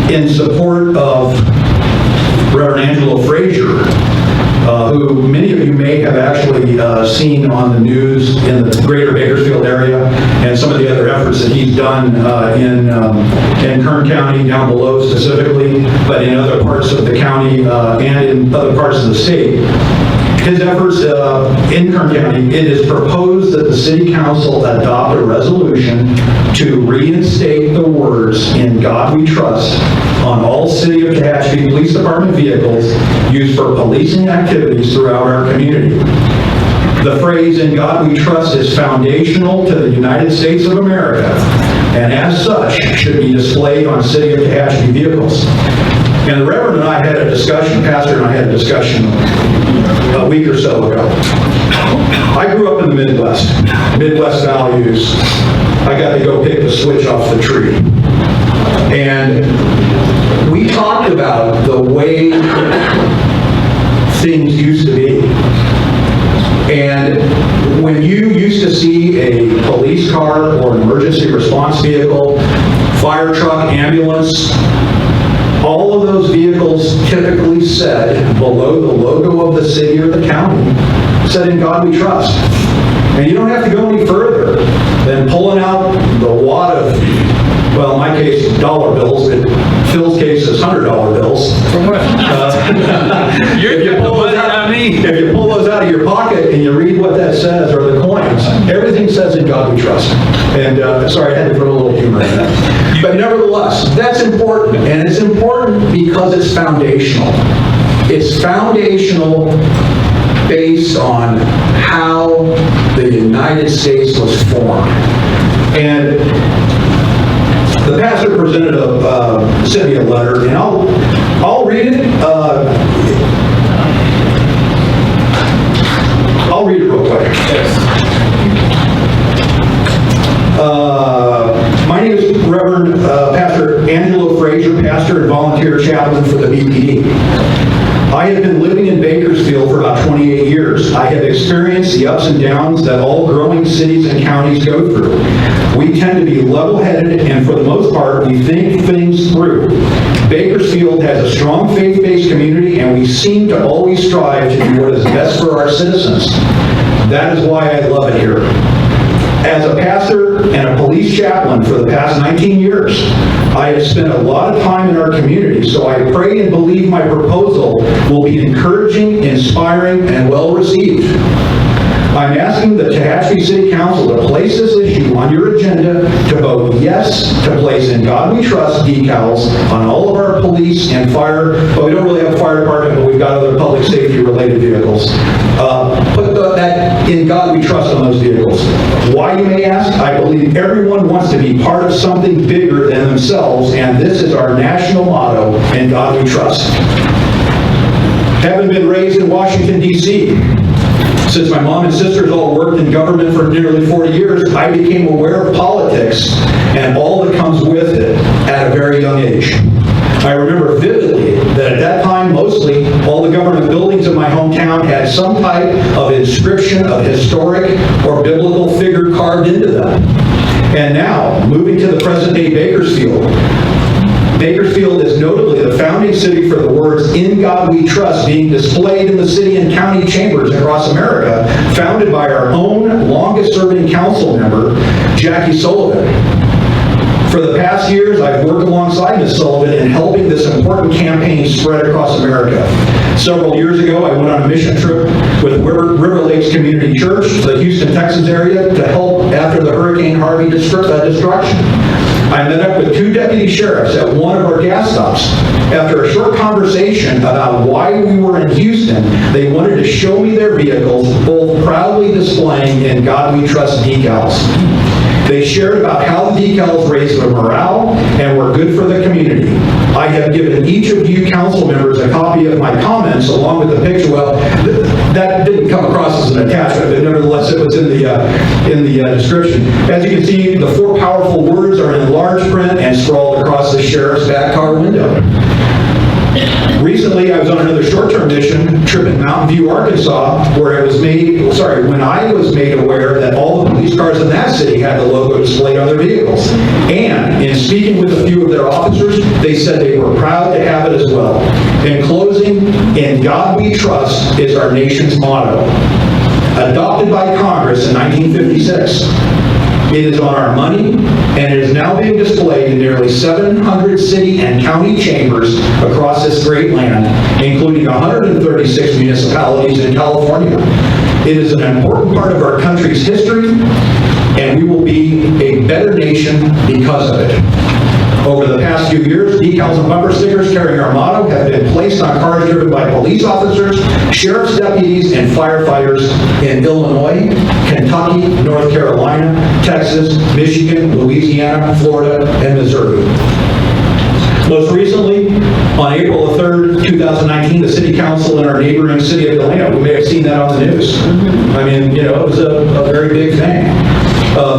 in support of Reverend Angelo Frazier, who many of you may have actually seen on the news in the greater Bakersfield area, and some of the other efforts that he's done in Kern County, down below specifically, but in other parts of the county and in other parts of the state. His efforts in Kern County, it is proposed that the City Council adopt a resolution to reinstate the words "In God We Trust" on all City of Tehachapi Police Department vehicles used for policing activities throughout our community. The phrase "In God We Trust" is foundational to the United States of America, and as such should be displayed on City of Tehachapi vehicles. And the Reverend and I had a discussion, Pastor and I had a discussion a week or so ago. I grew up in the Midwest values. I got to go pick the switch off the tree. And we talked about the way things used to be. And when you used to see a police car or an emergency response vehicle, fire truck, ambulance, all of those vehicles typically said, below the logo of the city or the county, said "In God We Trust." And you don't have to go any further than pulling out the wad of, well, in my case, dollar bills, but Phil's case is $100 bills. If you pull those out of your pocket and you read what that says, or the coins, everything says "In God We Trust." And sorry, I had to throw a little humor in that. But nevertheless, that's important, and it's important because it's foundational. It's foundational based on how the United States was formed. And the pastor presented sent me a letter, and I'll read it. I'll read it real quick. My name is Reverend Pastor Angelo Frazier, pastor and volunteer chaplain for the BPD. I have been living in Bakersfield for about 28 years. I have experienced the ups and downs that all growing cities and counties go through. We tend to be level-headed, and for the most part, we think things through. Bakersfield has a strong faith-based community, and we seem to always strive to do what is best for our citizens. That is why I love it here. As a pastor and a police chaplain for the past 19 years, I have spent a lot of time in our community, so I pray and believe my proposal will be encouraging, inspiring, and well-received. I'm asking the Tehachapi City Council to place this issue on your agenda to vote yes to place "In God We Trust" decals on all of our police and fire, but we don't really have a fire department, but we've got other public safety related vehicles. Put that "In God We Trust" on those vehicles. Why, you may ask? I believe everyone wants to be part of something bigger than themselves, and this is our national motto: "In God We Trust." Having been raised in Washington, D.C., since my mom and sisters all worked in government for nearly 40 years, I became aware of politics and all that comes with it at a very young age. I remember vividly that at that time, mostly, all the government buildings in my hometown had some type of inscription of historic or biblical figure carved into them. And now, moving to the present-day Bakersfield, Bakersfield is notably the founding city for the words "In God We Trust" being displayed in the city and county chambers across America, founded by our own longest-serving council member, Jackie Sullivan. For the past years, I've worked alongside Ms. Sullivan in helping this important campaign spread across America. Several years ago, I went on a mission trip with River Lakes Community Church to the Houston, Texas area to help after the Hurricane Harvey destruction. I met up with 2 deputy sheriffs at one of our gas stops. After a short conversation about why we were in Houston, they wanted to show me their vehicles, both proudly displaying "In God We Trust" decals. They shared about how the decals raised their morale and were good for the community. I have given each of you council members a copy of my comments along with the picture. Well, that didn't come across as an attachment, but nevertheless, it was in the description. As you can see, the 4 powerful words are in large print and scrawled across the sheriff's back car window. Recently, I was on another short-term mission trip in Mountain View, Arkansas, where when I was made aware that all the police cars in that city had the logo displayed on their vehicles. And in speaking with a few of their officers, they said they were proud to have it as well. In closing, "In God We Trust" is our nation's motto. Adopted by Congress in 1956. It is on our money, and it is now being displayed in nearly 700 city and county chambers across this great land, including 136 municipalities in California. It is an important part of our country's history, and we will be a better nation because of it. Over the past few years, decals and bumper stickers carrying our motto have been placed on cars driven by police officers, sheriff's deputies, and firefighters in Illinois, Kentucky, North Carolina, Texas, Michigan, Louisiana, Florida, and Missouri. Most recently, on April 3rd, 2019, the City Council in our neighboring city of Delano, we may have seen that on the news. I mean, it was a very big thing.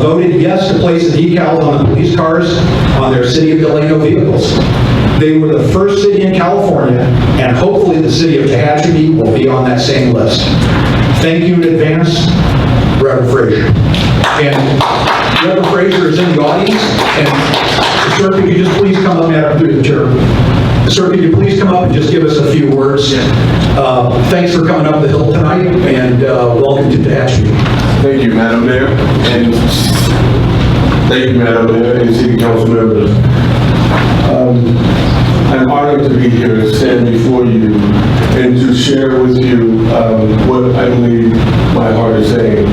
Voted yes to place the decals on the police cars on their City of Delano vehicles. They were the first city in California, and hopefully the city of Tehachapi will be on that same list. Thank you in advance, Reverend Frazier. And Reverend Frazier is in the audience, and sir, could you just please come up, Madam through the chair. Sir, could you please come up and just give us a few words? Thanks for coming up the hill tonight, and welcome to Tehachapi. Thank you, Madam Mayor, and thank you, Madam Mayor, and City Council members. I'm honored to be here to stand before you and to share with you what I believe my heart is saying.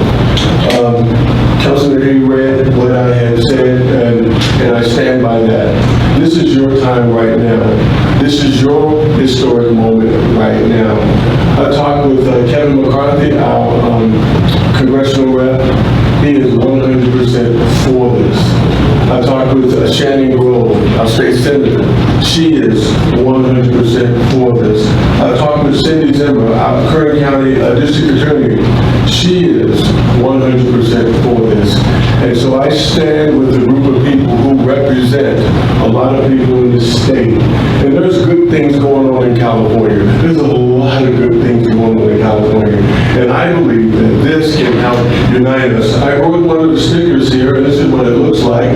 Councilman, you read what I had said, and I stand by that. This is your time right now. This is your historic moment right now. I talked with Kevin McCarthy, our congressional rep. He is 100% for this. I talked with Shannon Grove, our state senator. She is 100% for this. I talked with Cindy Zimmer, our Kern County district attorney. She is 100% for this. And so I stand with a group of people who represent a lot of people in this state. And there's good things going on in California. There's a lot of good things going on in California. And I believe that this can help unite us. I wrote one of the stickers here, and this is what it looks like.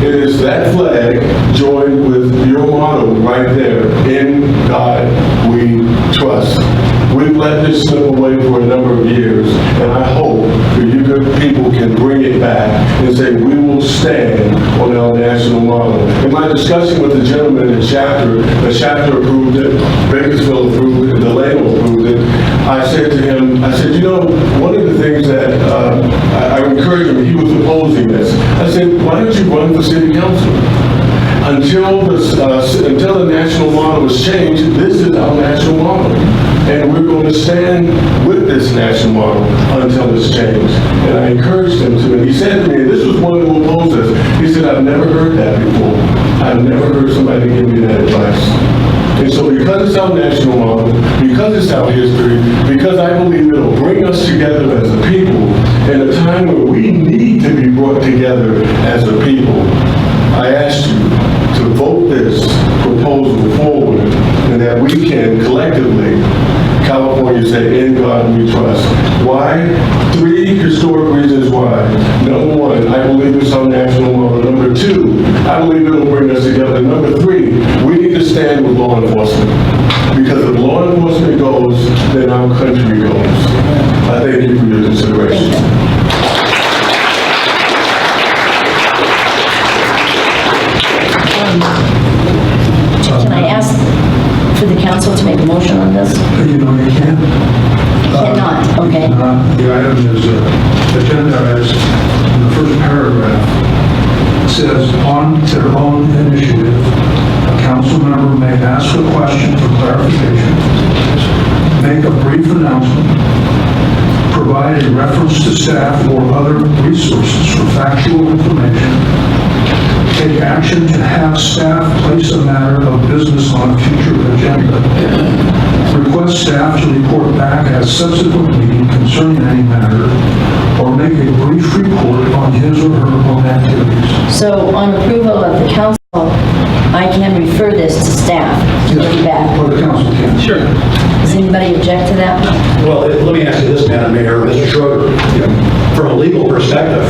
It is that flag joined with your motto right there, "In God We Trust." We've let this slip away for a number of years, and I hope that you good people can bring it back and say, we will stand on our national motto. In my discussion with the gentleman in Shafter, the Shafter approved it, Bakersfield approved it, Delano approved it. I said to him, you know, one of the things that I encouraged him, he was opposing this. I said, why don't you run for city council? Until the national motto is changed, this is our national motto. And we're going to stand with this national motto until it's changed. And I encouraged him to, and he said to me, and this was one who opposed us, he said, I've never heard that before. I've never heard somebody give me that advice. And so because it's our national motto, because it's our history, because I believe it'll bring us together as a people in a time where we need to be brought together as a people, I ask you to vote this proposal forward and that we can collectively, California say, in God we trust. Why? 3 historic reasons why. Number 1, I believe it's our national motto. Number 2, I believe it'll bring us together. Number 3, we need to stand with law enforcement. Because if law enforcement goes, then our country goes. I thank you for your consideration. Can I ask for the council to make a motion on this? You know, you can. Cannot, okay. The item is agendized in the first paragraph. It says, on their own initiative, a council member may ask a question for clarification, make a brief announcement, provide a reference to staff or other resources for factual information, take action to have staff place a matter of business on a future agenda, request request staff to report back at a subsequent meeting concerning any matter, or make a brief report on his or her own activities. So on approval of the council, I can refer this to staff to bring back. Or the council can. Sure. Does anybody object to that? Well, let me ask you this, Madam Mayor, Mr. Schroeder. From a legal perspective,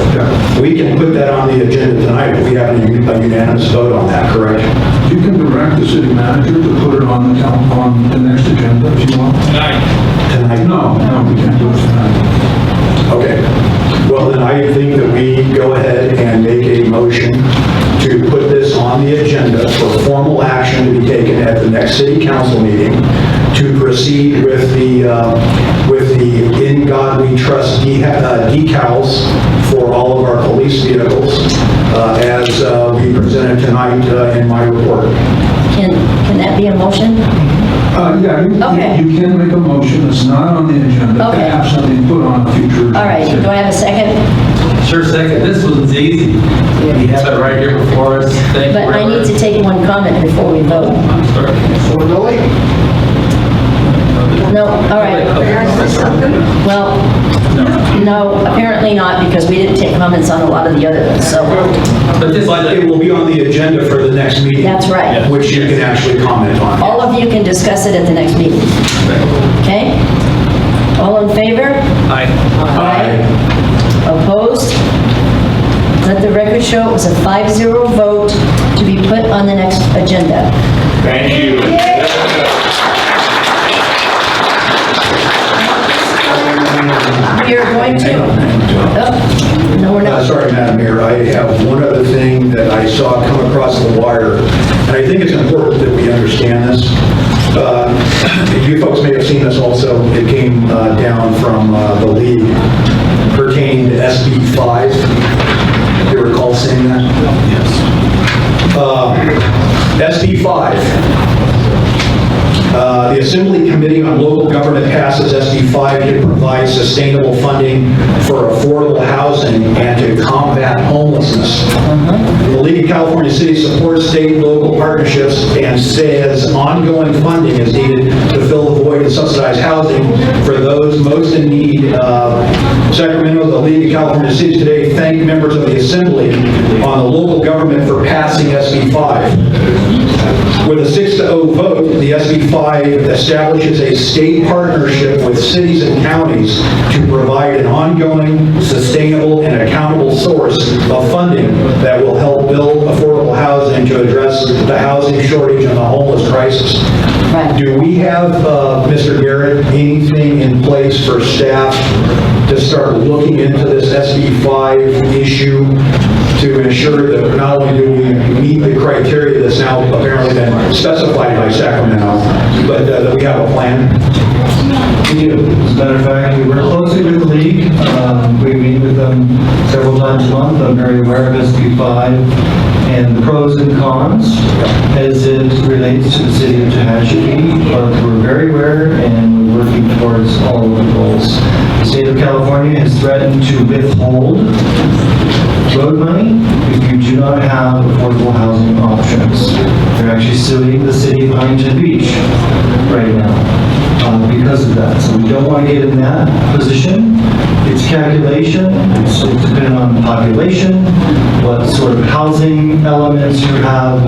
we can put that on the agenda tonight if we have a unanimous vote on that, correct? You can direct the city manager to put it on the next agenda if you want. Tonight. Tonight? No, we can't do it tonight. Okay. Well, then I think that we go ahead and make a motion to put this on the agenda for formal action to be taken at the next city council meeting to proceed with the In God We Trust decals for all of our police vehicles as we presented tonight in my report. Can that be a motion? Yeah, you can make a motion. It's not on the agenda. Okay. To have something put on a future. All right, do I have a second? Sure, second. This one's easy. We have it right here before us. Thank you. But I need to take one comment before we vote. I'm sorry. No, all right. Well, no, apparently not, because we didn't take comments on a lot of the other ones, so. But it will be on the agenda for the next meeting. That's right. Which you can actually comment on. All of you can discuss it at the next meeting. Okay? All in favor? Aye. Aye. Opposed? Let the record show it was a 5-0 vote to be put on the next agenda. Thank you. We are going to, no, we're not. Sorry, Madam Mayor, I have one other thing that I saw come across the wire, and I think it's important that we understand this. You folks may have seen this also. It came down from the league pertaining to SB 5. You recall seeing that? Yes. SB 5. The Assembly Committee on Local Government passes SB 5 to provide sustainable funding for affordable housing and to combat homelessness. The League of California Cities supports state and local partnerships and says ongoing funding is needed to fill the void of subsidized housing for those most in need. Sacramento, the League of California Cities today thank members of the Assembly on the local government for passing SB 5. With a 6-0 vote, the SB 5 establishes a state partnership with cities and counties to provide an ongoing, sustainable, and accountable source of funding that will help build affordable housing to address the housing shortage and the homeless crisis. Right. Do we have, Mr. Garrett, anything in place for staff to start looking into this SB 5 issue to ensure that not only do we meet the criteria that's now apparently been specified by Sacramento, but that we have a plan? We do. As a matter of fact, we work closely with the league. We meet with them several times a month. I'm very aware of SB 5 and the pros and cons as it relates to the city of Tehachapi. But we're very aware and we're working towards all of the goals. The state of California has threatened to withhold road money if you do not have affordable housing options. They're actually suing the city of Huntington Beach right now because of that. So we don't want to get in that position. It's calculation, it's dependent on the population, what sort of housing elements you have.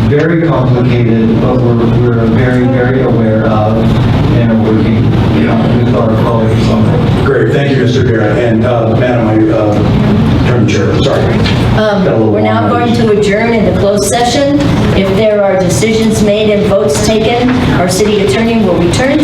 Very complicated, but we're very, very aware of and are working with our colleagues on it. Great, thank you, Mr. Garrett. And Madam, I turn the chair, sorry. We're now going to adjourn into closed session. If there are decisions made and votes taken, our city attorney will return